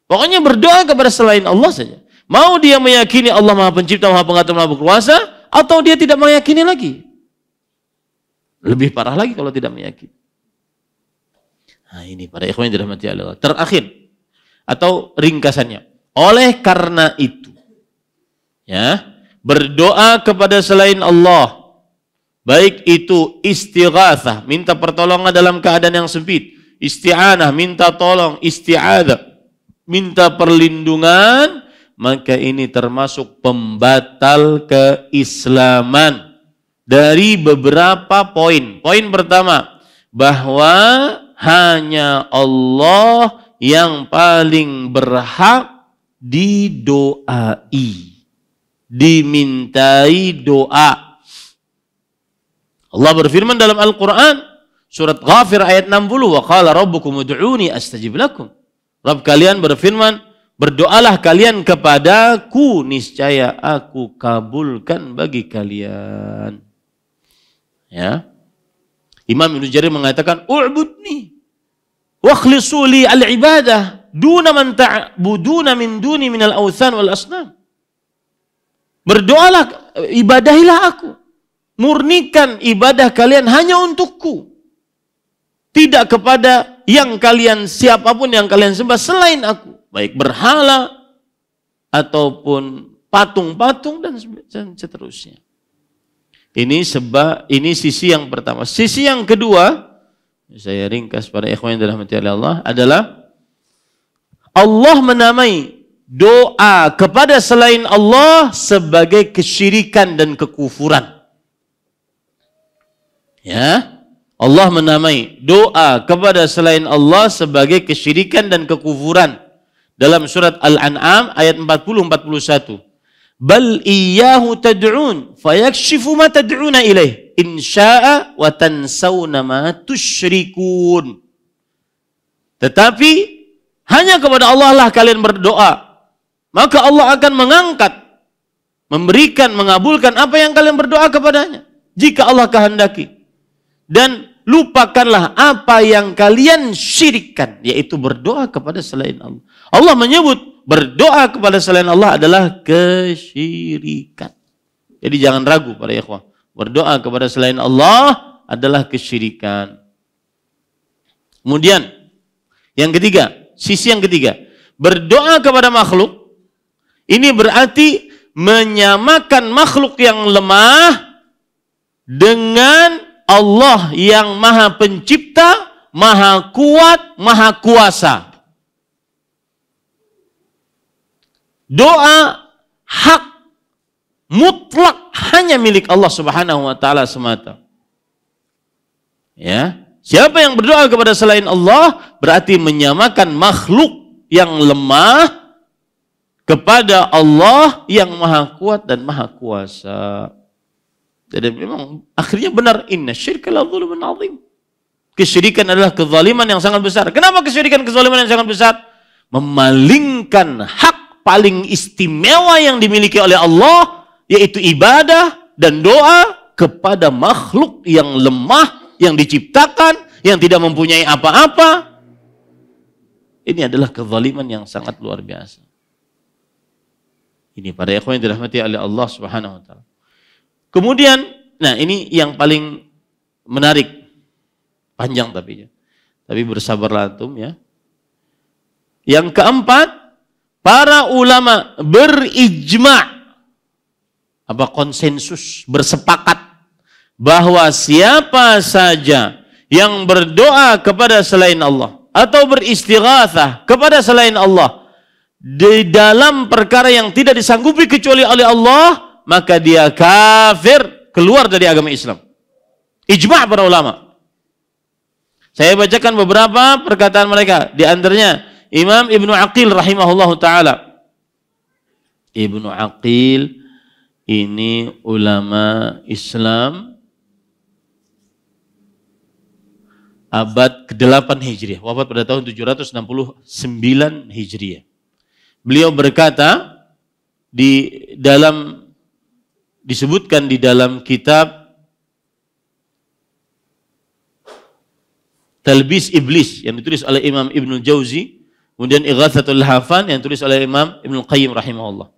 Pokoknya berdoa kepada selain Allah saja. Mau dia meyakini Allah Maha Pencipta, Maha Pengatur, Maha Berkuasa, atau dia tidak meyakini lagi. Lebih parah lagi kalau tidak meyakini. Nah ini para ikhwan yang dirahmati Allah. Terakhir atau ringkasannya. Oleh karena itu, ya, berdoa kepada selain Allah, baik itu istighatsah, minta pertolongan dalam keadaan yang sempit, isti'anah, minta tolong, isti'adzah, minta perlindungan, maka ini termasuk pembatal keislaman dari beberapa poin. Poin pertama, bahwa hanya Allah yang paling berhak didoai, dimintai doa. Allah berfirman dalam Al-Quran, surat Ghafir ayat 60, wa qala rabbukum ud'uni astajib lakum. Rabb kalian berfirman, berdoalah kalian kepadaku, niscaya aku kabulkan bagi kalian. Ya. Imam Ibnu Jarir mengatakan, u'budni wakhlisu li al-ibadah duna man ta'buduna min duni minal awthan wal asnam. Berdoalah, ibadahilah aku. Murnikan ibadah kalian hanya untukku. Tidak kepada yang kalian, siapapun yang kalian sembah selain aku. Baik berhala ataupun patung-patung dan seterusnya. Ini sisi yang pertama. Sisi yang kedua, saya ringkas pada ikhwan yang dirahmati Allah, adalah Allah menamai doa kepada selain Allah sebagai kesyirikan dan kekufuran. Ya, Allah menamai doa kepada selain Allah sebagai kesyirikan dan kekufuran. Dalam surat Al-An'am ayat 40-41. Bal iyyahu tad'un fayakshifu ma tad'una ilaih in syaa wa tansawna ma tusyrikun. Tetapi hanya kepada Allah lah kalian berdoa, maka Allah akan mengangkat, memberikan, mengabulkan apa yang kalian berdoa kepadanya jika Allah kehendaki. Dan lupakanlah apa yang kalian syirikkan, yaitu berdoa kepada selain Allah. Allah menyebut berdoa kepada selain Allah adalah kesyirikan. Jadi jangan ragu para ikhwah. Berdoa kepada selain Allah adalah kesyirikan. Kemudian yang ketiga, sisi yang ketiga, berdoa kepada makhluk ini berarti menyamakan makhluk yang lemah dengan Allah yang Maha Pencipta, Maha Kuat, Maha Kuasa. Doa hak mutlak hanya milik Allah Subhanahu wa taala semata. Ya, siapa yang berdoa kepada selain Allah berarti menyamakan makhluk yang lemah kepada Allah yang maha kuat dan maha kuasa. Jadi memang akhirnya benar, inna syirka la dzulmun adzim. Kesyirikan adalah kezaliman yang sangat besar. Kenapa kesyirikan kezaliman yang sangat besar? Memalingkan hak paling istimewa yang dimiliki oleh Allah, yaitu ibadah dan doa kepada makhluk yang lemah, yang diciptakan, yang tidak mempunyai apa-apa. Ini adalah kezaliman yang sangat luar biasa. Ini para ikhwan yang dirahmati oleh Allah Subhanahu wa taala. Kemudian, nah ini yang paling menarik, panjang tapi bersabarlah antum ya. Yang keempat, para ulama berijma', konsensus, bersepakat bahwa siapa saja yang berdoa kepada selain Allah atau beristighatsah kepada selain Allah di dalam perkara yang tidak disanggupi kecuali oleh Allah, maka dia kafir, keluar dari agama Islam. Ijma' para ulama. Saya bacakan beberapa perkataan mereka. Di antaranya Imam Ibnu Aqil rahimahullahu taala. Ibnu Aqil ini ulama Islam abad ke-8 Hijriah, wafat pada tahun 769 Hijriah. Beliau berkata disebutkan di dalam kitab Talbis Iblis yang ditulis oleh Imam Ibnu Jauzi, kemudian Ighatsatul Lahafan yang ditulis oleh Imam Ibnu Qayyim rahimahullah.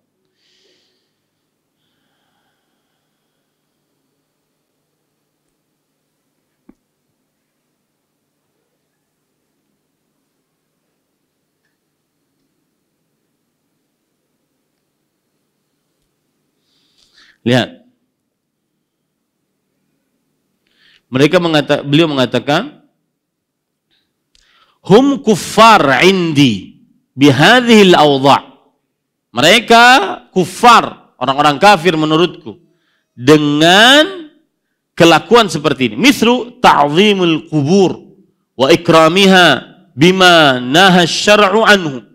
Lihat. Beliau mengatakan, hum kuffar indi bihadhil awdha'. Mereka kufar, orang-orang kafir menurutku, dengan kelakuan seperti ini. Mislu ta'zimul qubur wa ikramiha bima naha syar'u anhu.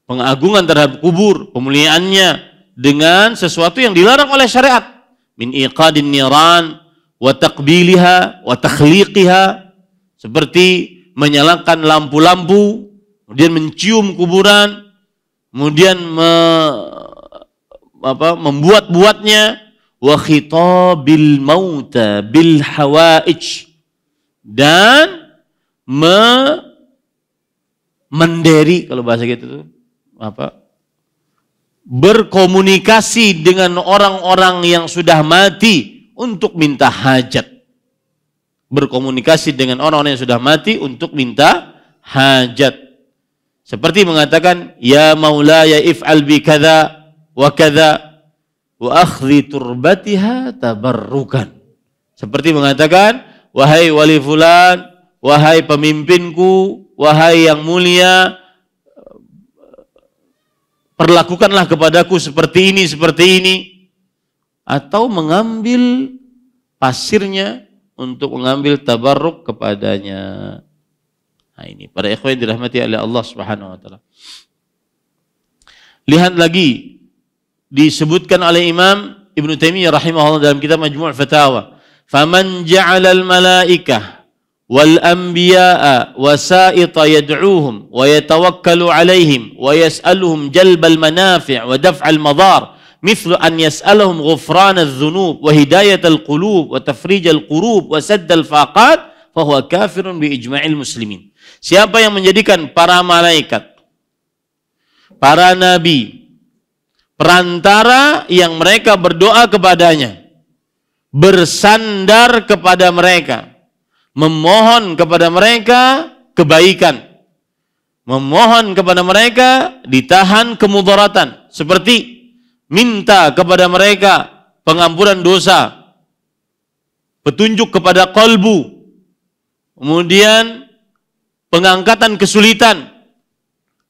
Pengagungan terhadap kubur, pemuliaannya dengan sesuatu yang dilarang oleh syariat. Min iqadin niran wa taqbiliha wa takhliqiha, seperti menyalakan lampu-lampu, kemudian mencium kuburan, kemudian membuat-buatnya, wa khitabil mauta bil hawaij, dan menderi, kalau bahasa gitu berkomunikasi dengan orang-orang yang sudah mati untuk minta hajat. Berkomunikasi dengan orang-orang yang sudah mati untuk minta hajat. Seperti mengatakan, ya maulaya if'al bi kadza wa kadza wa akhdhi turbatiha tabarrukan. Seperti mengatakan, wahai wali fulan, wahai pemimpinku, wahai yang mulia, perlakukanlah kepadaku seperti ini, seperti ini. Atau mengambil pasirnya untuk mengambil tabarruk kepadanya. Nah ini, para ikhwan yang dirahmati oleh Allah Subhanahu wa taala. Lihat lagi, disebutkan oleh Imam Ibnu Taimiyah rahimahullah dalam kitab Majmu' Fatawa, "Faman ja'ala al-malaikah wal anbiya'a wasa'ita yad'uuhum wa yatawakkalu 'alaihim wa yas'aluhum jalbal manafi' wa daf'al madar mithlu an yas'aluhum ghufran adh-dhunub wa hidayatal qulub wa tafrijal qurub wa saddal faqat fa huwa kafirun bi ijma'il muslimin." Siapa yang menjadikan para malaikat, para nabi, perantara yang mereka berdoa kepadanya, bersandar kepada mereka, memohon kepada mereka kebaikan, memohon kepada mereka ditahan kemudaratan, seperti minta kepada mereka pengampunan dosa, petunjuk kepada qalbu, kemudian pengangkatan kesulitan,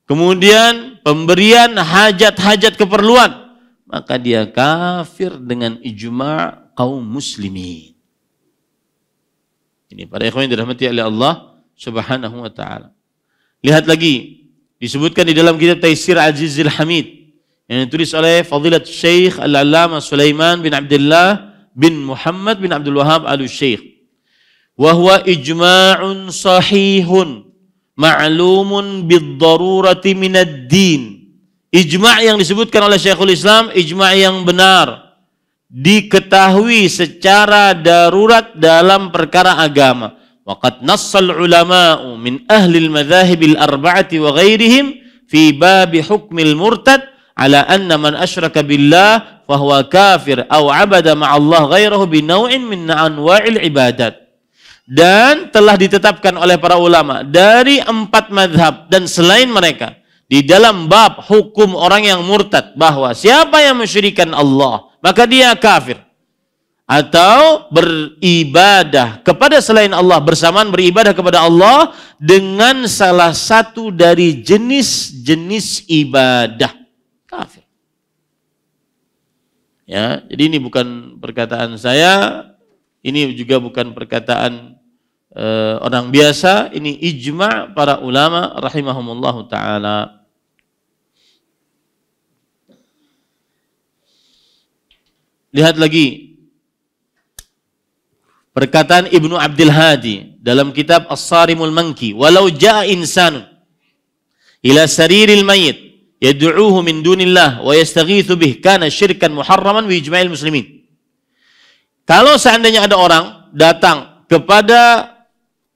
kemudian pemberian hajat-hajat keperluan, maka dia kafir dengan ijma' kaum muslimin. Ini para ikhwan yang dirahmati oleh Allah Subhanahu wa taala. Lihat lagi disebutkan di dalam kitab Taisir Azizil Hamid yang ditulis oleh Fadilat Syekh Al-Allamah Sulaiman bin Abdullah bin Muhammad bin Abdul Wahab Al-Syekh. Wa huwa ijma'un sahihun ma'lumun bid-darurati minad din. Ijma' yang disebutkan oleh Syekhul Islam, ijma' yang benar, diketahui secara darurat dalam perkara agama. Waqad nassal ulama'u min ahli al-madhahib al-arba'ati wa ghairihim fi bab hukmil murtad ala anna man asyraka billah fa huwa kafir aw 'abada ma'allah ghairahu bi naw'in min anwa'il ibadat. Dan telah ditetapkan oleh para ulama dari 4 mazhab dan selain mereka di dalam bab hukum orang yang murtad bahwa siapa yang mensyirikkan Allah maka dia kafir atau beribadah kepada selain Allah bersamaan beribadah kepada Allah dengan salah satu dari jenis-jenis ibadah kafir. Ya, jadi ini bukan perkataan saya, ini juga bukan perkataan orang biasa, ini ijma' para ulama rahimahumullahu ta'ala. Lihat lagi perkataan Ibnu Abdul Hadi dalam kitab As-Sarimul Manki, walau ja'a insanun ila sariril mayyit yad'uuhu min dunillah wa yastaghitsu bih kana syirkan muharraman bi ijma'il muslimin. Kalau seandainya ada orang datang kepada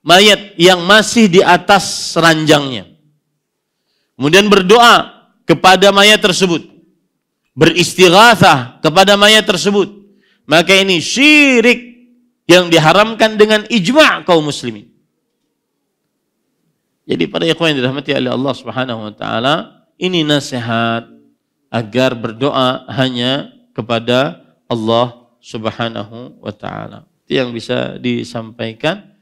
mayat yang masih di atas ranjangnya, kemudian berdoa kepada mayat tersebut, beristighatsah kepada mayat tersebut, maka ini syirik yang diharamkan dengan ijma' kaum muslimin. Jadi para ikhwan yang dirahmati oleh Allah Subhanahu wa taala, ini nasihat agar berdoa hanya kepada Allah Subhanahu wa taala. Itu yang bisa disampaikan.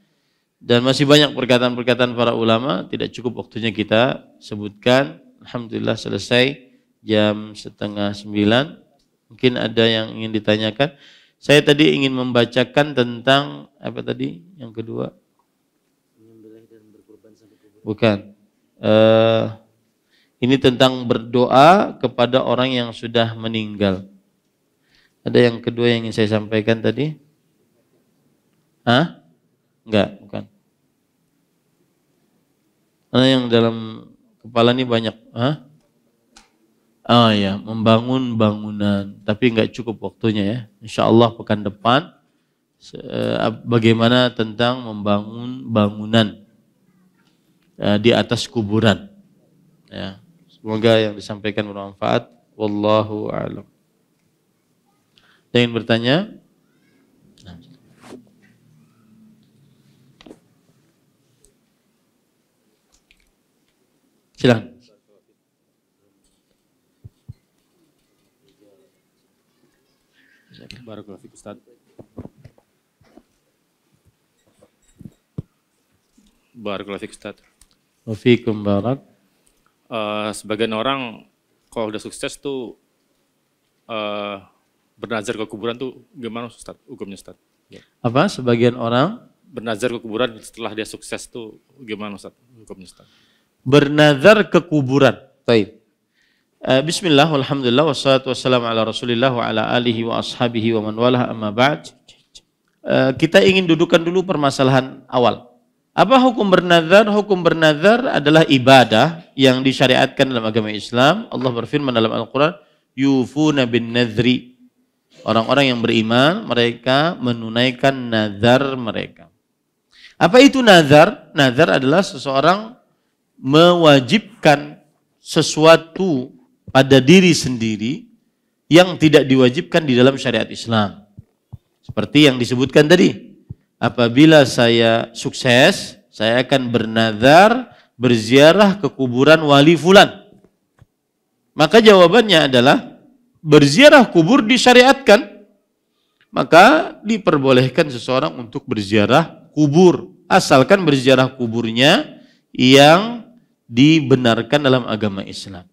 Dan masih banyak perkataan-perkataan para ulama, tidak cukup waktunya kita sebutkan. Alhamdulillah selesai jam 8:30. Mungkin ada yang ingin ditanyakan. Saya tadi ingin membacakan tentang apa tadi? Yang kedua? Bukan. Ini tentang berdoa kepada orang yang sudah meninggal. Ada yang kedua yang ingin saya sampaikan tadi? Hah? Enggak, bukan. Karena yang dalam kepala ini banyak. Hah? Oh ya, membangun bangunan. Tapi enggak cukup waktunya ya. Insya Allah pekan depan bagaimana tentang membangun bangunan di atas kuburan. Ya, semoga yang disampaikan bermanfaat. Wallahu a'lam. Ada yang bertanya? Silakan. Barakallahu fiik Ustaz. Barakallahu fiik Ustaz. Wa fiikum barak. Sebagian orang kalau udah sukses tuh bernazar ke kuburan tuh gimana Ustaz? Hukumnya Ustaz? Ya. Apa? Sebagian orang bernazar ke kuburan setelah dia sukses tuh gimana Ustaz? Hukumnya Ustaz? Bernazar ke kuburan. Baik. Bismillah, walhamdulillah, wassalatu wassalamu ala rasulillah wa ala alihi wa ashabihi wa man walah amma ba'd. Kita ingin dudukan dulu permasalahan awal. Apa hukum bernazar? Hukum bernazar adalah ibadah yang disyariatkan dalam agama Islam. Allah berfirman dalam Al-Quran, yufuna bin nadhri. Orang-orang yang beriman, mereka menunaikan nazar mereka. Apa itu nazar? Nazar adalah seseorang mewajibkan sesuatu pada diri sendiri yang tidak diwajibkan di dalam syariat Islam. Seperti yang disebutkan tadi. Apabila saya sukses, saya akan bernazar berziarah ke kuburan wali fulan. Maka jawabannya adalah berziarah kubur disyariatkan. Maka diperbolehkan seseorang untuk berziarah kubur. Asalkan berziarah kuburnya yang dibenarkan dalam agama Islam.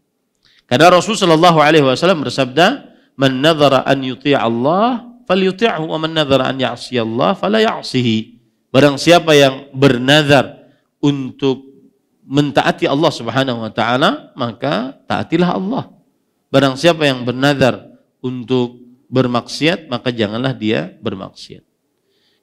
Karena Rasulullah SAW bersabda, "Man nadhara an yuti' Allah, falyuti'hu wa man nadhara an ya'si Allah, fala ya'sihi." Barang siapa yang bernazar untuk mentaati Allah Subhanahu wa taala, maka taatilah Allah. Barang siapa yang bernazar untuk bermaksiat, maka janganlah dia bermaksiat.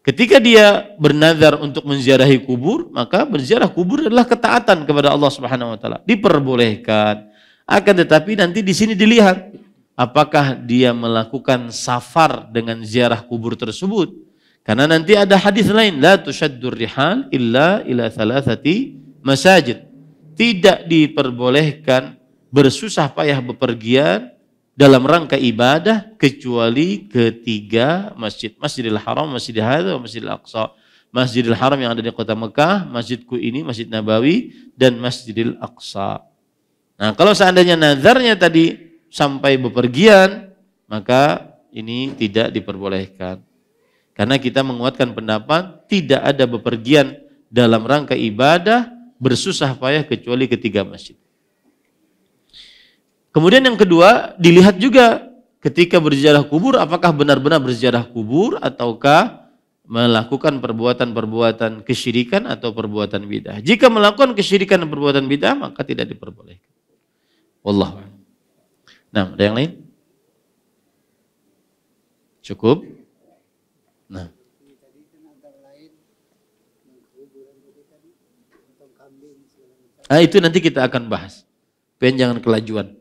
Ketika dia bernazar untuk menziarahi kubur, maka berziarah kubur adalah ketaatan kepada Allah Subhanahu wa taala. Diperbolehkan. Akan tetapi nanti di sini dilihat apakah dia melakukan safar dengan ziarah kubur tersebut. Karena nanti ada hadis lain, la tushaddur rihal illa ila thalathati masajid. Tidak diperbolehkan bersusah payah bepergian dalam rangka ibadah kecuali ketiga masjid. Masjidil Haram, Masjidil Hadza, Masjidil Aqsa. Masjidil Haram yang ada di kota Mekah, masjidku ini, Masjid Nabawi, dan Masjidil Aqsa. Nah, kalau seandainya nazarnya tadi sampai bepergian, maka ini tidak diperbolehkan. Karena kita menguatkan pendapat tidak ada bepergian dalam rangka ibadah bersusah payah kecuali ketiga masjid. Kemudian yang kedua, dilihat juga ketika berziarah kubur, apakah benar-benar berziarah kubur ataukah melakukan perbuatan-perbuatan kesyirikan atau perbuatan bid'ah. Jika melakukan kesyirikan dan perbuatan bid'ah, maka tidak diperbolehkan. Wallahu a'lam. Nah, ada yang lain? Cukup? Nah. Itu nanti kita akan bahas. Jangan kelajuan.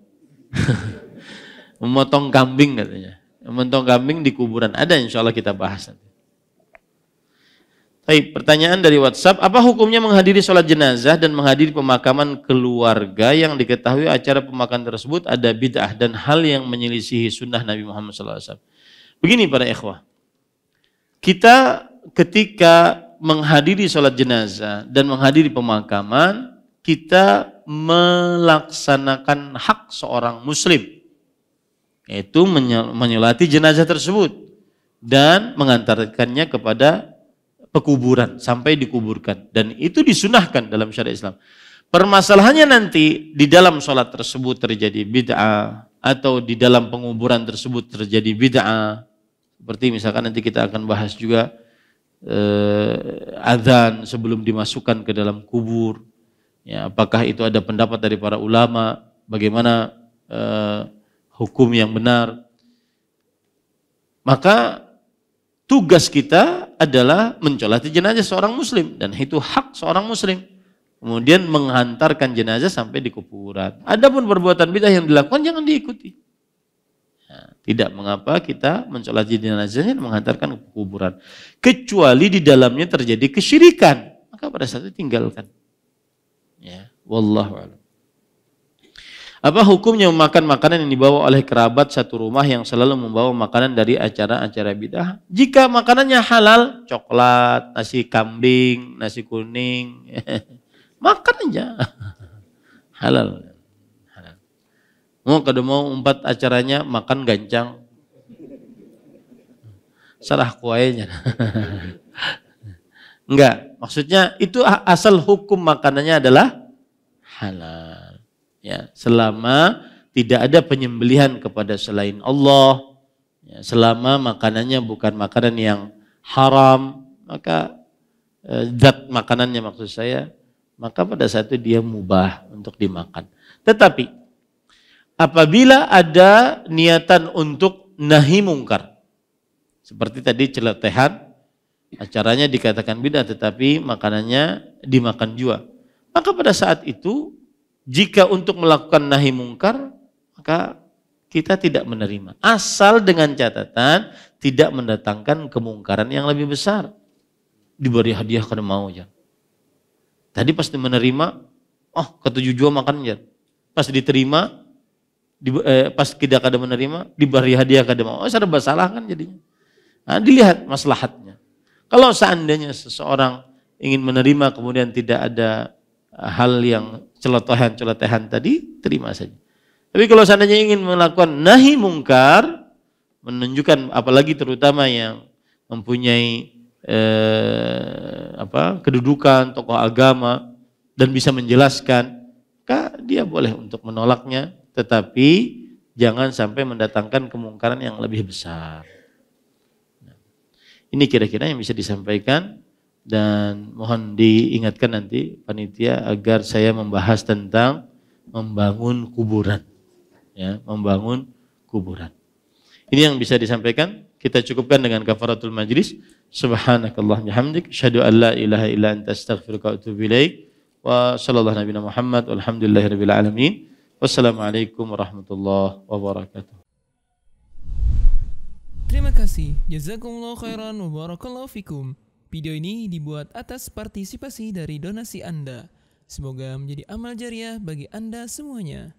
Memotong kambing katanya. Memotong kambing di kuburan. Ada, insya Allah kita bahas nanti. Baik, pertanyaan dari WhatsApp. Apa hukumnya menghadiri sholat jenazah dan menghadiri pemakaman keluarga yang diketahui acara pemakaman tersebut ada bid'ah dan hal yang menyelisihi sunnah Nabi Muhammad SAW? Begini para ikhwah. Kita ketika menghadiri sholat jenazah dan menghadiri pemakaman, kita melaksanakan hak seorang muslim, yaitu menyolati jenazah tersebut dan mengantarkannya kepada pekuburan sampai dikuburkan, dan itu disunahkan dalam syariat Islam. Permasalahannya nanti di dalam sholat tersebut terjadi bid'ah atau di dalam penguburan tersebut terjadi bid'ah, seperti misalkan nanti kita akan bahas juga azan sebelum dimasukkan ke dalam kubur. Ya, apakah itu ada pendapat dari para ulama, bagaimana hukum yang benar. Maka tugas kita adalah mensolati jenazah seorang muslim, dan itu hak seorang muslim. Kemudian menghantarkan jenazah sampai di kuburan. Adapun perbuatan bid'ah yang dilakukan jangan diikuti. Nah, tidak mengapa kita mensolati jenazahnya dan menghantarkan ke kuburan. Kecuali di dalamnya terjadi kesyirikan, maka pada saat itu tinggalkan. Ya, wallahu a'lam. Apa hukumnya memakan makanan yang dibawa oleh kerabat satu rumah yang selalu membawa makanan dari acara-acara bid'ah? Jika makanannya halal, coklat, nasi kambing, nasi kuning, makan aja. Halal. Kalau mau umpat acaranya makan gancang, sarah kuainya. Enggak, maksudnya itu asal hukum makanannya adalah halal. Ya, selama tidak ada penyembelihan kepada selain Allah, ya, selama makanannya bukan makanan yang haram, maka zat makanannya maksud saya, maka pada saat itu dia mubah untuk dimakan. Tetapi apabila ada niatan untuk nahi mungkar, seperti tadi celotehan, acaranya dikatakan bid'ah tetapi makanannya dimakan juga, maka pada saat itu jika untuk melakukan nahi mungkar, maka kita tidak menerima. Asal dengan catatan tidak mendatangkan kemungkaran yang lebih besar. Diberi hadiah karena mau aja. Tadi pasti menerima, ketujuh jua makan aja. Pas diterima, pas tidak ada menerima, diberi hadiah kada mau. Serba salah kan jadinya. Nah, dilihat maslahatnya. Kalau seandainya seseorang ingin menerima kemudian tidak ada hal yang celotehan tadi, terima saja. Tapi kalau seandainya ingin melakukan nahi mungkar, menunjukkan apalagi terutama yang mempunyai kedudukan tokoh agama dan bisa menjelaskan, maka dia boleh untuk menolaknya, tetapi jangan sampai mendatangkan kemungkaran yang lebih besar. Ini kira-kira yang bisa disampaikan dan mohon diingatkan nanti panitia agar saya membahas tentang membangun kuburan, ya, membangun kuburan. Ini yang bisa disampaikan. Kita cukupkan dengan kafaratul majlis. Subhanakallah bihamdik, asyhadu an la ilaha illa anta astaghfiruka wa atubu ilaik. Wa sallallahu nabiyana Muhammad walhamdulillahirabbil alamin. Wassalamualaikum warahmatullahi wabarakatuh. Terima kasih. Jazakumullah khairan wa barakallahu fikum. Video ini dibuat atas partisipasi dari donasi Anda. Semoga menjadi amal jariah bagi Anda semuanya.